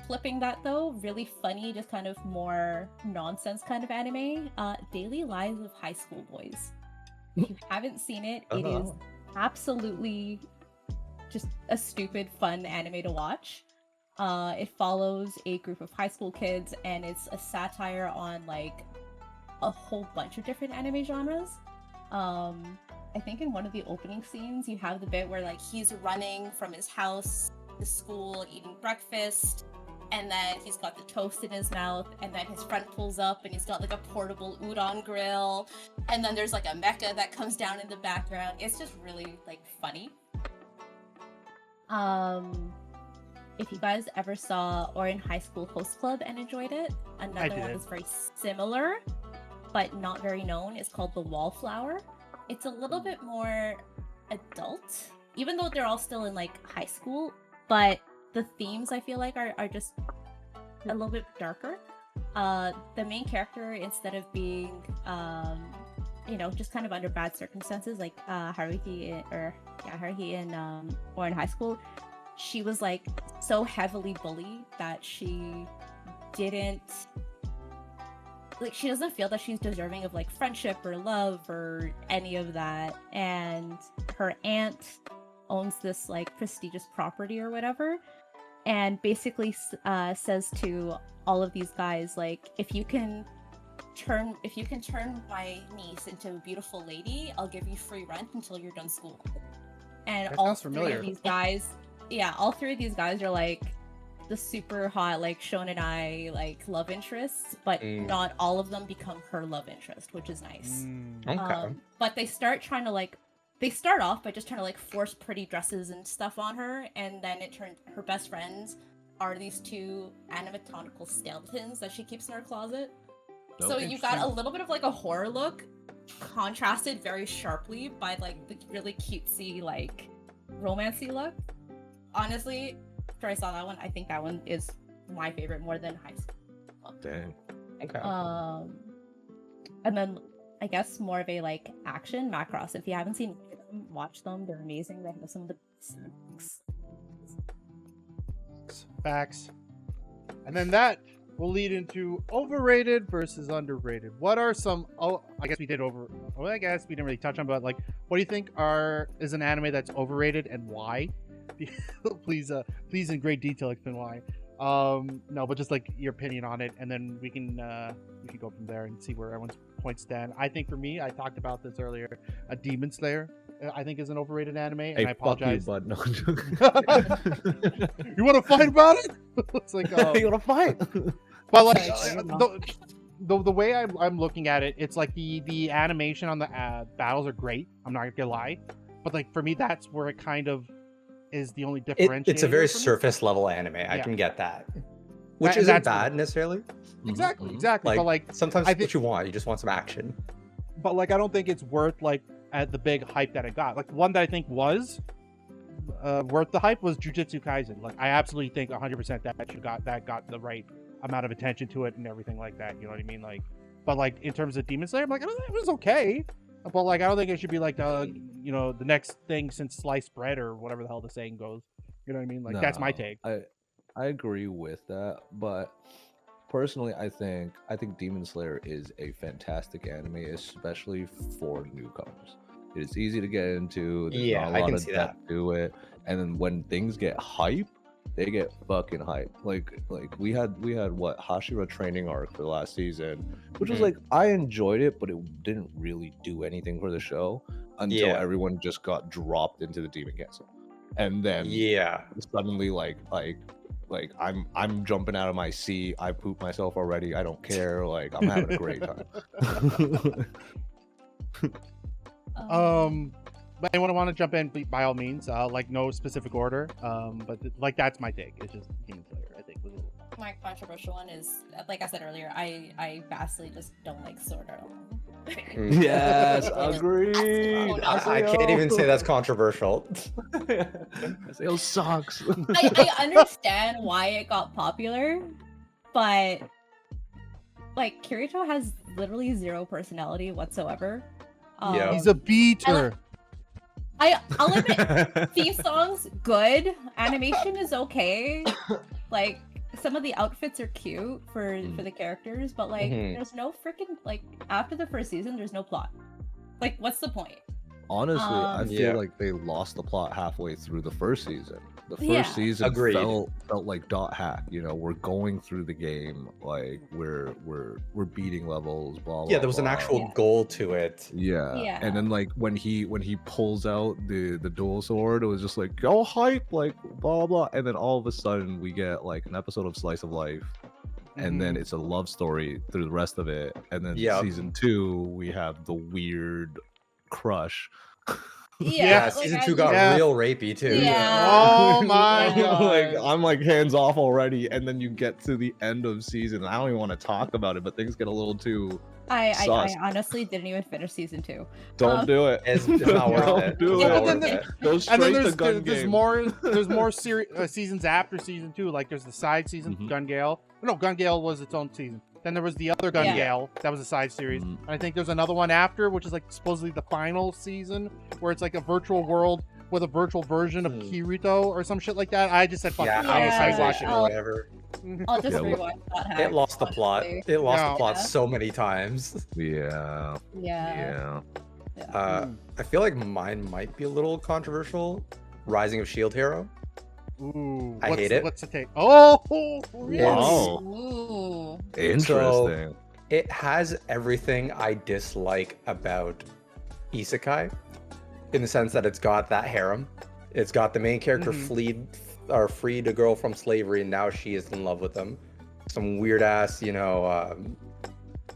Flipping that though, really funny, just kind of more nonsense kind of anime. Daily Lives of High School Boys. If you haven't seen it, it is absolutely just a stupid, fun anime to watch. It follows a group of high school kids, and it's a satire on like a whole bunch of different anime genres. I think in one of the opening scenes, you have the bit where like he's running from his house to school, eating breakfast, and then he's got the toast in his mouth, and then his friend pulls up and he's got like a portable udon grill, and then there's like a mecha that comes down in the background. It's just really like funny. If you guys ever saw Ouran High School Host Club and enjoyed it, another one that's very similar but not very known is called The Wallflower. It's a little bit more adult, even though they're all still in like high school, but the themes I feel like are just a little bit darker. The main character, instead of being just kind of under bad circumstances, like Haruhi in Ouran High School, she was like so heavily bullied that she doesn't feel that she's deserving of like friendship or love or any of that. And her aunt owns this like prestigious property or whatever, and basically says to all of these guys, like, if you can turn my niece into a beautiful lady, I'll give you free rent until you're done school. And That all sounds 3 familiar. of these guys, all 3 of these guys are like the super hot like Shonen like love interests, but not all of them become her love interest, which is nice. Okay. But they start off by just trying to like force pretty dresses and stuff on her, and then it turns her best friends are these 2 anatomical skeletons that she keeps in her closet. Oh, So you got a little bit of like a horror look, contrasted very sharply by like the really cutesy like romancy look. Honestly, after I saw that one, I think that one is my favorite more than High School. Dang. Okay. And then I guess more of a like action Macross. If you haven't seen them, watch them. They're amazing. They have some of the Facts. And then that will lead into overrated versus underrated. What are some? I guess we didn't really touch on, but like, what do you think is an anime that's overrated and why? please in great detail explain why. No, but just like your opinion on it, and then we can go from there and see where everyone's points stand. I think for me, I talked about this earlier. A Demon Slayer, I think, is an overrated anime, and I apologize. Fuck you, bud. No, You want to fight about it? It's like you want to fight? but like the way I'm looking at it, it's like the animation on the battles are great. I'm not gonna lie, but like for me, that's where it kind of is the only differentiator. It's a very for me. surface level anime. I Yeah. can get that, which And isn't that's bad necessarily. Exactly. Like, But like, sometimes I what think- you want, you just want some action. but like, I don't think it's worth like at the big hype that it got. Like one that I think was worth the hype was Jujutsu Kaisen. Like I absolutely think 100% that got the right amount of attention to it and everything like that. You know what I mean? Like, but like in terms of Demon Slayer, I'm like, I don't think it was okay. But like, I don't think it should be like the next thing since sliced bread or whatever the hell the saying goes. You know what I mean? Like that's my No, take. I agree with that, but personally, I think Demon Slayer is a fantastic anime, especially for newcomers. It's easy to get into. There's Yeah, not a I lot can of see depth to it. And then when things get hype, they get fucking hype. Like we had what Hashira training arc for the last season, which was Mhm. like I enjoyed it, but it didn't really do anything for the show until Yeah. everyone just got dropped into the demon castle, and then Yeah. suddenly like I'm jumping out of my seat. I pooped myself already. I don't care. Like I'm having a great time. But anyone want to jump in, by all means. Like no specific order. But like that's my take. It's just Demon Slayer. I think was a little... My controversial one is, like I said earlier, I vastly just don't like Sword Art Online. Yes, agreed. I can't even say that's controversial. It sucks. I understand why it got popular, but like Kirito has literally zero personality whatsoever. Yeah. He's a beater. I'll admit, theme songs good, animation is okay. Like some of the outfits are cute for the characters, but like there's no freaking like after the first season, there's no plot. Like, what's the point? Honestly, I feel Yeah. like they lost the plot halfway through the first season. The first Yeah. season Agreed. felt like dot hack. You know, we're going through the game, like we're beating levels. Blah blah. Yeah, there was an blah. actual Yeah. goal to it. Yeah. Yeah. And then like when he pulls out the dual sword, it was just like go hype, like blah blah. And then all of a sudden we get like an episode of Slice of Life, and then it's a love story through the rest of it. And then Yep. season 2 we have the weird crush. Yeah, like, season I 2 got Yeah. real rapey too. Yeah. Oh my Yeah. god. Like I'm like hands off already, and then you get to the end of season. I don't even want to talk about it, but things get a little too. I Sus. honestly didn't even finish season 2. Don't do it. It's not worth Don't it. do It's not it. worth then it. Go And straight then to there's gun there's game. more seasons after season 2. Like there's the side season, Mhm. Gun Gale. No, Gun Gale was its own season. Then there was the other Gun Yeah. Gale that was a side series. Mhm. And I think there's another one after, which is like supposedly the final season, where it's like a virtual world with a virtual version of Kirito or some shit like that. I just said fuck Yeah, it. Yeah. I watched Alicization it. or whatever. I'll just Yeah, rewatch that. Hack, It lost the plot. honestly. It lost No. the plot Yeah. so many times. Yeah. Yeah. I feel like mine might be a little controversial. Rising of Shield Hero. Ooh, I hate it. What's the take? Oh, really? Wow. Ooh. Interesting. It has everything I dislike about Isekai, in the sense that it's got that harem. It's got the main character Mhm. freed a girl from slavery, and now she is in love with him. Some weird ass,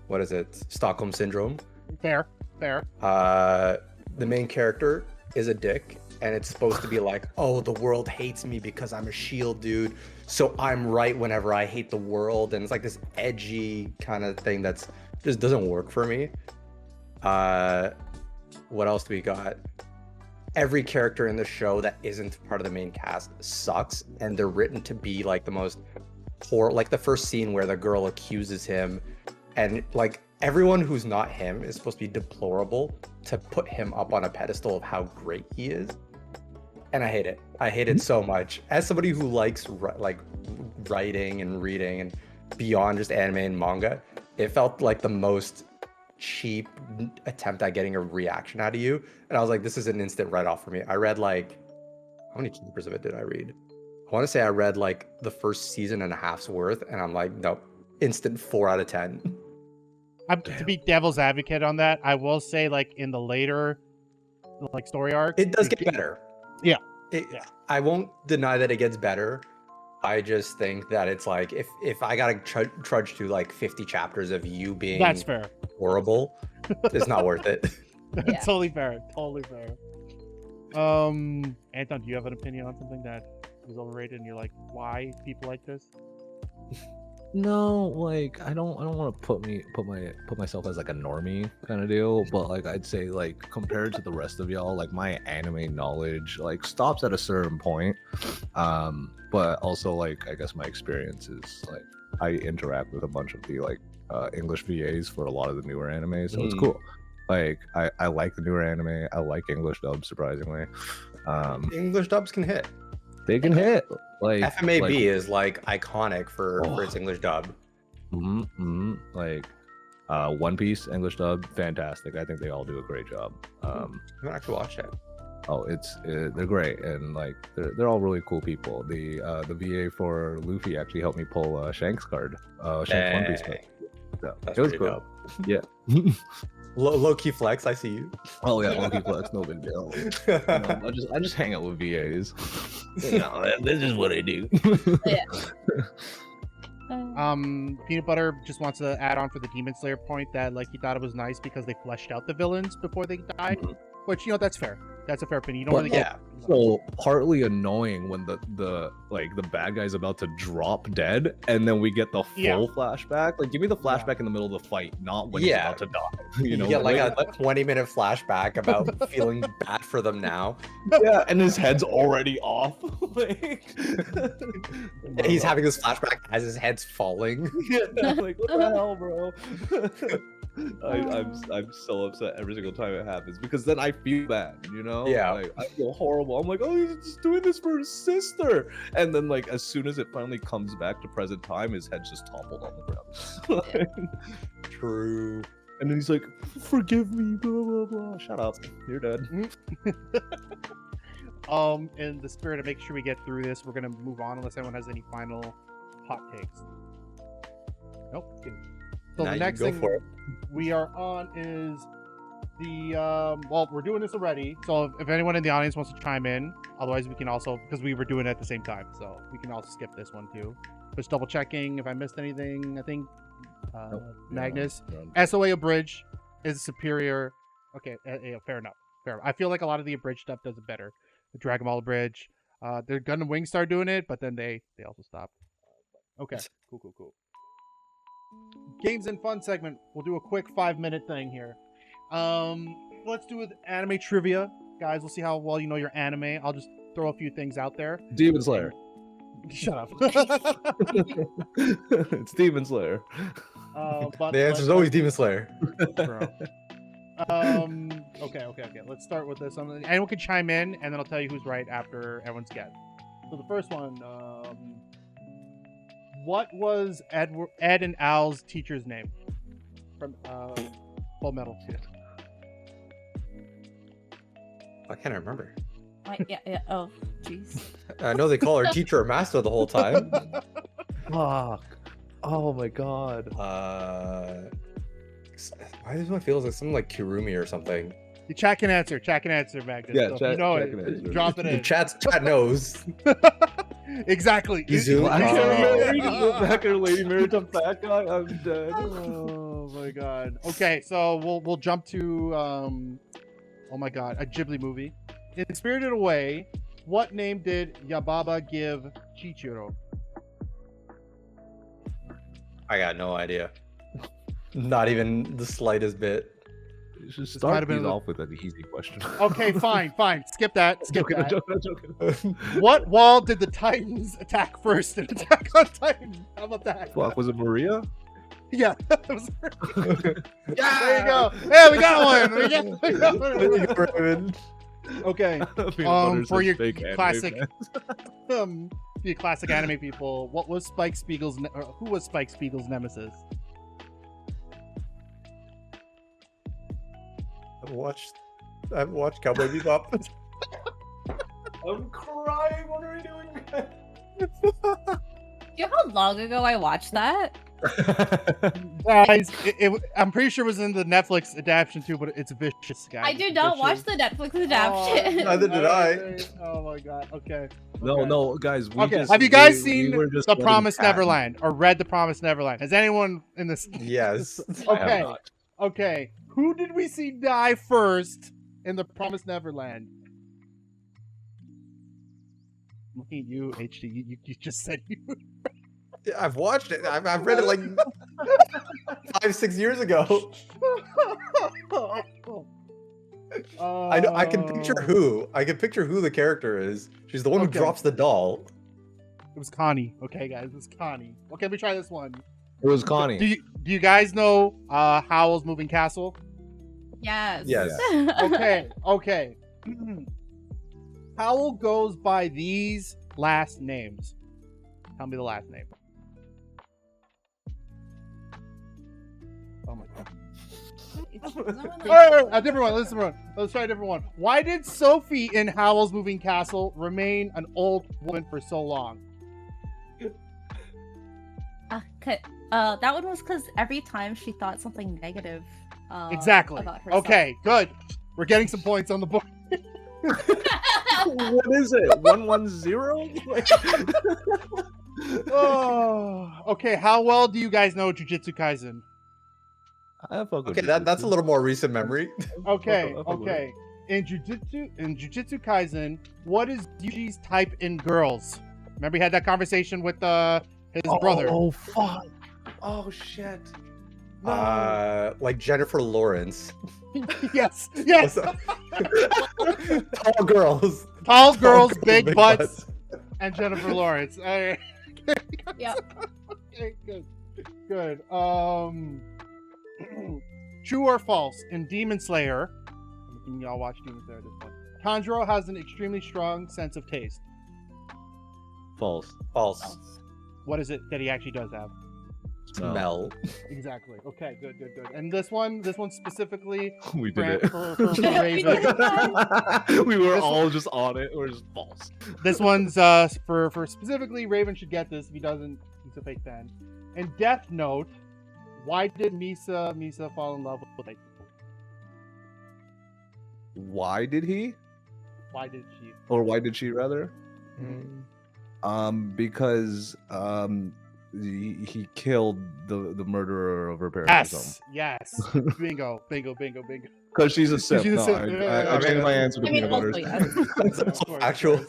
what is it? Stockholm syndrome. Fair. The main character is a dick, and it's supposed to be like, oh, the world hates me because I'm a shield dude, so I'm right whenever I hate the world, and it's like this edgy kind of thing that's just doesn't work for me. What else do we got? Every character in the show that isn't part of the main cast sucks, and they're written to be like the most poor, like the first scene where the girl accuses him, and like everyone who's not him is supposed to be deplorable to put him up on a pedestal of how great he is. And I hate it. I hate it so much. As somebody who likes like writing and reading and beyond just anime and manga, it felt like the most cheap attempt at getting a reaction out of you. And I was like, this is an instant write-off for me. I read like, how many chapters of it did I read? I want to say I read like the first season and a half's worth, and I'm like, nope, instant 4 out of 10. To be devil's advocate on that, I will say like in the later like story arc, It does get better. Yeah. Yeah. I won't deny that it gets better. I just think that it's like if I gotta trudge through like 50 chapters of you being That's fair. horrible, it's not worth it. Yeah. Totally fair. Anton, do you have an opinion on something that was overrated and you're like, why people like this? No, like I don't want to put myself as like a normie kind of deal, but like I'd say like compared to the rest of y'all, like my anime knowledge like stops at a certain point. But also like I guess my experience is like I interact with a bunch of the like English VAs for a lot of the newer anime, so it's cool. Like I like the newer anime. I like English dubs, surprisingly. English dubs can hit. They can hit. Like FMAB is like iconic for its English dub. like One Piece English dub, fantastic. I think they all do a great job. I haven't actually watched it. Oh, they're great, and like they're all really cool people. The VA for Luffy actually helped me pull Shank's card, Shank's One Piece card. So, That's it was pretty cool. dope. Yeah. Low key flex. I see you. Oh yeah, Monkey Flex, no big deal. You know, I just hang out with VAs. You know, this is what I do. Yeah. Peanut Butter just wants to add on for the Demon Slayer point that like he thought it was nice because they fleshed out the villains before they died, which that's fair. That's a fair opinion. You don't really get. So partly annoying when the bad guy's about to drop dead, and then we get the full flashback. Like, give me the flashback in the middle of the fight, not when he's about to die. You know, get like a 20-minute flashback about feeling bad for them now. Yeah, and his head's already off. Like, He's having this flashback as his head's falling. Yeah, like what the hell, bro? I'm so upset every single time it happens because then I feel bad, you know? Yeah. Like, I feel horrible. I'm like, oh, he's just doing this for his sister. And then, like, as soon as it finally comes back to present time, his head's just toppled on the ground. True. And then he's like, forgive me, blah, blah, blah. Shut up. You're dead. In the spirit of making sure we get through this, we're going to move on unless anyone has any final hot takes. Nope. So Now the you next go thing for it. we are on is the well, we're doing this already, so if anyone in the audience wants to chime in, otherwise we can also, because we were doing it at the same time, so we can also skip this one too. Just double checking if I missed anything. I think Magnus SOA Abridged is superior. Okay, fair enough. I feel like a lot of the abridged stuff does it better. The Dragon Ball Abridged, their Gun and Wing started doing it, but then they also stopped. Okay, cool. Games and fun segment. We'll do a quick 5-minute thing here. Let's do it anime trivia, guys. We'll see how well you know your anime. I'll just throw a few things out there. Demon Slayer. Shut up. It's Demon Slayer. The answer is always Demon Slayer. Okay. Let's start with this. Anyone can chime in, and then I'll tell you who's right after everyone's guess. So the first one. What was Ed and Al's teacher's name from Full Metal? I can't remember. Yeah. Oh, jeez. I know they call her teacher or master the whole time. Fuck. Oh my god. Why does my feel like something like Kirumi or something? You chat can answer, Magnus. Yeah, so chat, you know chat it. can answer. Drop it in. Chat knows. Exactly. Izu. Back in Lady Mary to fat guy. I'm dead. Oh my god. Okay, so we'll jump to oh my god, a Ghibli movie. In Spirited Away, what name did Yababa give Chichiro? I got no idea. Not even the slightest bit. You should might start have been these a- off with an easy question. Okay, fine. Skip that. I'm joking. What wall did the Titans attack first in Attack on Titan? How about that? Fuck, was it Maria? Yeah. That was her. There you go. Hey, we got one. We got one. Okay. For your classic, your classic anime people, what was Spike Spiegel's? Who was Spike Spiegel's nemesis? I've watched Cowboy Bebop. I'm crying. What are we doing? Do you know how long ago I watched that? Guys, I'm pretty sure it was in the Netflix adaptation too, but it's vicious, guys. I did not watch the Netflix adaptation. Neither did I. Oh my god. Okay. No, guys. Have you guys seen we were just The letting Promised Pat- Neverland or read The Promised Neverland? Has anyone in this? Yes. I have Okay. not. Okay. Who did we see die first in The Promised Neverland? I'm looking at you, HD. You just said you. I've watched it. I've read it like 5-6 years ago. I know. I can picture who. I can picture who the character is. She's the one who Okay. drops the doll. It was Connie. Okay, guys, it was Connie. Okay, let me try this one. It was Connie. Do you guys know Howl's Moving Castle? Yes. Yes. Okay. Howl goes by these last names. Tell me the last name. Oh my god. It's not like- A different one. Let's try a different one. Why did Sophie in Howl's Moving Castle remain an old woman for so long? That one was because every time she thought something negative. Exactly. About herself. Okay, good. We're getting some points on the board. What is it? 110? Oh, okay. How well do you guys know Jujutsu Kaisen? Okay, that's a little more recent memory. Okay. In Jujutsu Kaisen, what is Yuji's type in girls? Remember, he had that conversation with his brother. Oh fuck! Oh shit. Like Jennifer Lawrence. Yes. Tall girls. Tall girls, big butts, and Jennifer Lawrence. Yep. Okay, good. True or false? In Demon Slayer, y'all watch Demon Slayer this one. Tanjiro has an extremely strong sense of taste. False. What is it that he actually does have? Smell. Exactly. Okay, good. And this one specifically We did it. for Raven. We were This all just on it. We're just false. This one's for specifically Raven should get this. If he doesn't, he's a fake fan. In Death Note, why did Misa fall in love with Light? Why did he? Why did she? Or why did she rather? Mm. Because he killed the murderer of her parents. or something. Yes. Bingo. Because she's a simp. She's a No, simp. I changed my answer to I mean, peanut also, butters. yes. Of course. Actual.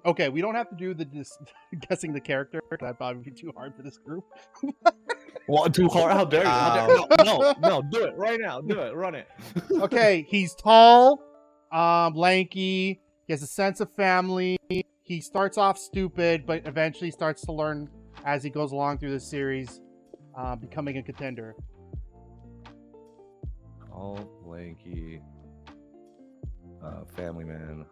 Okay, we don't have to do the guessing the character. That'd probably be too hard for this group. What, too hard? How dare you? No, do it right now. Do it. Run it. Okay, he's tall, lanky. He has a sense of family. He starts off stupid, but eventually starts to learn as he goes along through the series, becoming a contender. All lanky. Family man.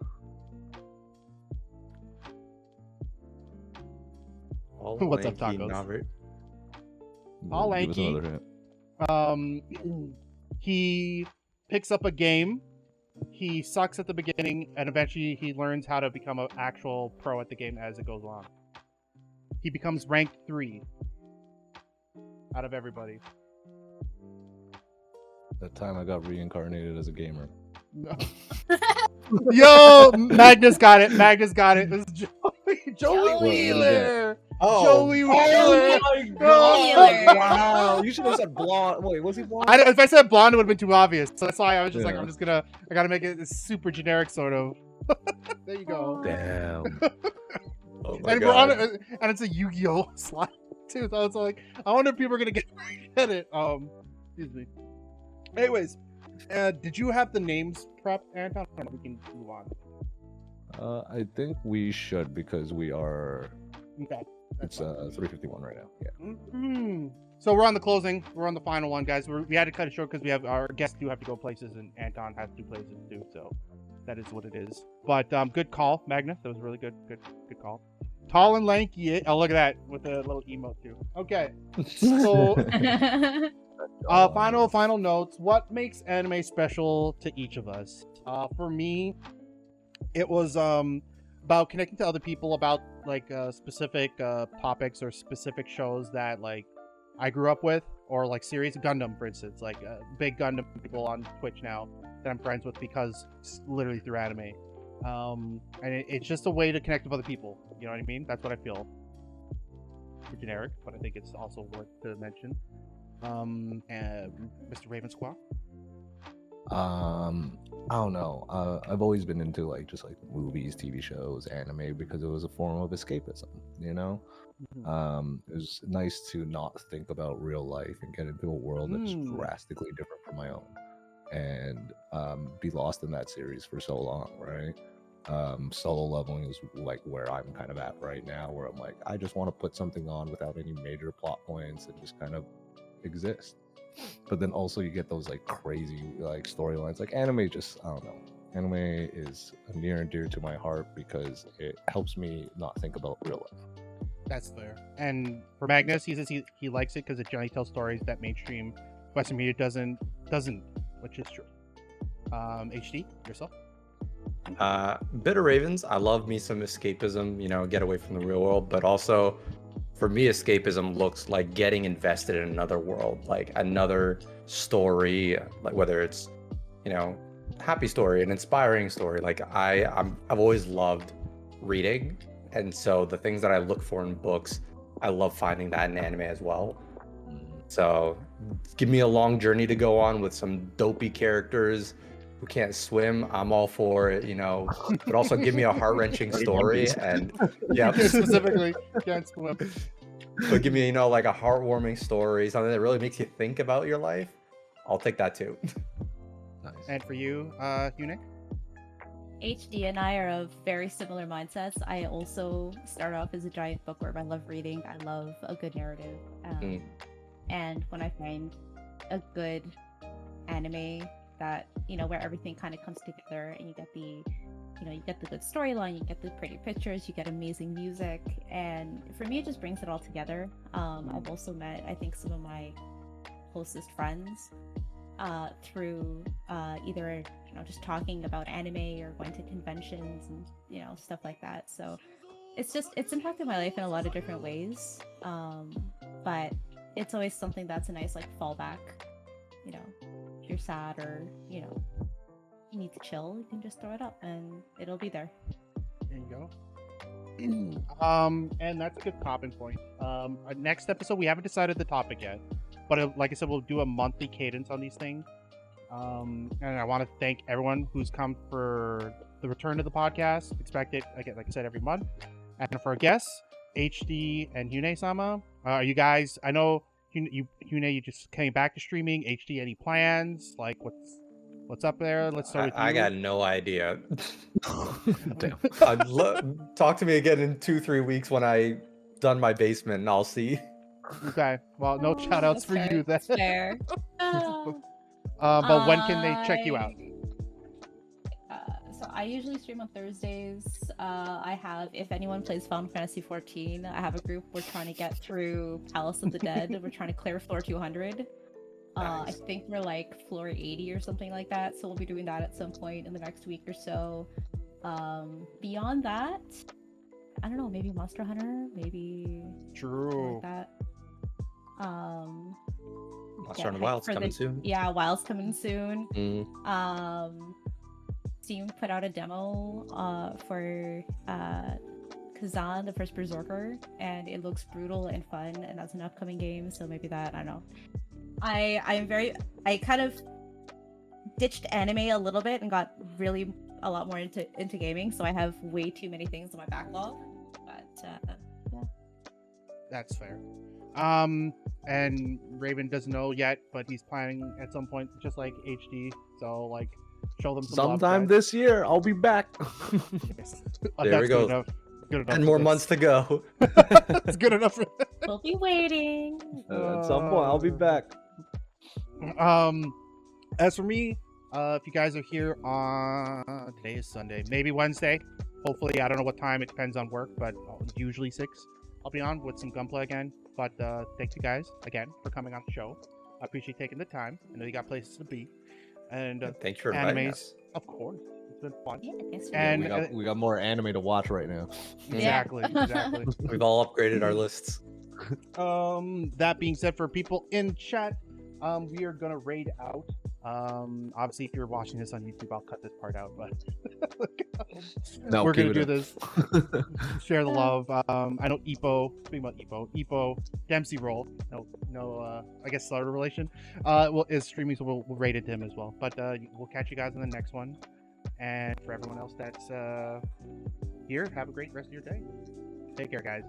All What's up, lanky, tacos? not very- All Give us lanky. another hint. He picks up a game. He sucks at the beginning, and eventually he learns how to become an actual pro at the game as it goes along. He becomes ranked 3 out of everybody. That time I got reincarnated as a gamer. Yo, Magnus got it. This is Joey Joey. Wheeler. Oh, Joey Wheeler. my God. Wow, you should have said blonde. Wait, was he blonde? If I said blonde, it would have been too obvious. So that's why I was just like, Yeah. I gotta make it super generic, sort of. There you go. Damn. oh my And we're on God. it, and it's a Yu-Gi-Oh slide too. So I was like, I wonder if people are gonna get it. Excuse me. Anyways, did you have the names prepped, Anton? Or we can move on. I think we should because we are. Okay. It's 3:51 right now. Yeah. Mhm. So we're on the closing. We're on the final one, guys. We had to cut it short because we have our guests do have to go places, and Anton has to do places too. So that is what it is. But good call, Magnus. That was a really good call. Tall and lanky. Oh, look at that with a little emote too. Okay. So final notes. What makes anime special to each of us? For me, it was about connecting to other people about like specific topics or specific shows that like I grew up with, or like series Gundam, for instance, like big Gundam people on Twitch now that I'm friends with because it's literally through anime. And it's just a way to connect with other people. You know what I mean? That's what I feel. For generic, but I think it's also worth to mention. Mr. Raven Squaw. I don't know. I've always been into like just like movies, TV shows, anime because it was a form of escapism. You know, it was nice to not think about real life and get into a world that's drastically different from my own, and be lost in that series for so long, right? Solo leveling is like where I'm kind of at right now, where I'm like, I just want to put something on without any major plot points and just kind of exist. But then also you get those like crazy like storylines. Like anime, just I don't know. Anime is near and dear to my heart because it helps me not think about real life. That's fair. And for Magnus, he says he likes it because it generally tells stories that mainstream Western media doesn't, which is true. HD, yourself? Bit of Ravens. I love me some escapism, you know, get away from the real world, but also for me, escapism looks like getting invested in another world, like another story, like whether it's, you know, happy story, an inspiring story. Like I've always loved reading, and so the things that I look for in books, I love finding that in anime as well. So give me a long journey to go on with some dopey characters who can't swim. I'm all for it, you know, but also give me a heart-wrenching story. And yeah, Specifically, can't swim. but give me, you know, like a heartwarming story, something that really makes you think about your life. I'll take that too. Nice. And for you, Hune? HD and I are of very similar mindsets. I also start off as a giant bookworm. I love reading. I love a good narrative. And when I find a good anime that, you know, where everything kind of comes together and you get the, you know, you get the good storyline, you get the pretty pictures, you get amazing music, and for me it just brings it all together. I've also met, I think, some of my closest friends through either, you know, just talking about anime or going to conventions and, you know, stuff like that. So it's impacted my life in a lot of different ways, but it's always something that's a nice like fallback. You know, if you're sad or, you know, you need to chill, you can just throw it up and it'll be there. There you go. And that's a good popping point. Our next episode, we haven't decided the topic yet, but like I said, we'll do a monthly cadence on these things. And I want to thank everyone who's come for the return to the podcast. Expect it, again, like I said, every month. And for our guests, HD and Hune-sama, you guys, I know Hune, you just came back to streaming. HD, any plans? Like, what's up there? Let's start with you. I got no idea. Damn. Talk to me again in 2-3 weeks when I done my basement, and I'll see. Okay. Well, no shout outs for you then. That's fair. But when can they check you out? So I usually stream on Thursdays. I have, if anyone plays Final Fantasy 14, I have a group. We're trying to get through Palace of the Dead. We're trying to clear floor 200. I think we're like floor 80 or something like that. So we'll be doing that at some point in the next week or so. Beyond that, I don't know, maybe Monster Hunter, maybe True. like that. Monster Hunter Wild's coming soon. Yeah, Wild's coming soon. Mm. Steam put out a demo for Kazan, the first Berserker, and it looks brutal and fun, and that's an upcoming game, so maybe that, I don't know. I kind of ditched anime a little bit and got really a lot more into gaming, so I have way too many things in my backlog, but yeah. That's fair. And Raven doesn't know yet, but he's planning at some point, just like HD. So like, show them some Sometime love, this year, I'll be back. There we go. Good enough 10 for more this. months to go. It's good enough. We'll be waiting. At some point, I'll be back. As for me, if you guys are here on today is Sunday, maybe Wednesday. Hopefully, I don't know what time. It depends on work, but usually 6. I'll be on with some gunplay again. But thanks you guys again for coming on the show. I appreciate taking the time. I know you got places to be. And Thanks for inviting animes, us. of course, it's been fun. Yeah, thanks for And we got more anime to watch right now. exactly. We've all upgraded our lists. That being said, for people in chat, we are gonna raid out. Obviously, if you're watching this on YouTube, I'll cut this part out, but No, we're keep gonna it do in. this. Share the love. I know speaking about Epo Dempsey roll. No, I guess starter relation. Is streaming, so we'll raid it to him as well. But we'll catch you guys in the next one. And for everyone else that's here, have a great rest of your day. Take care, guys.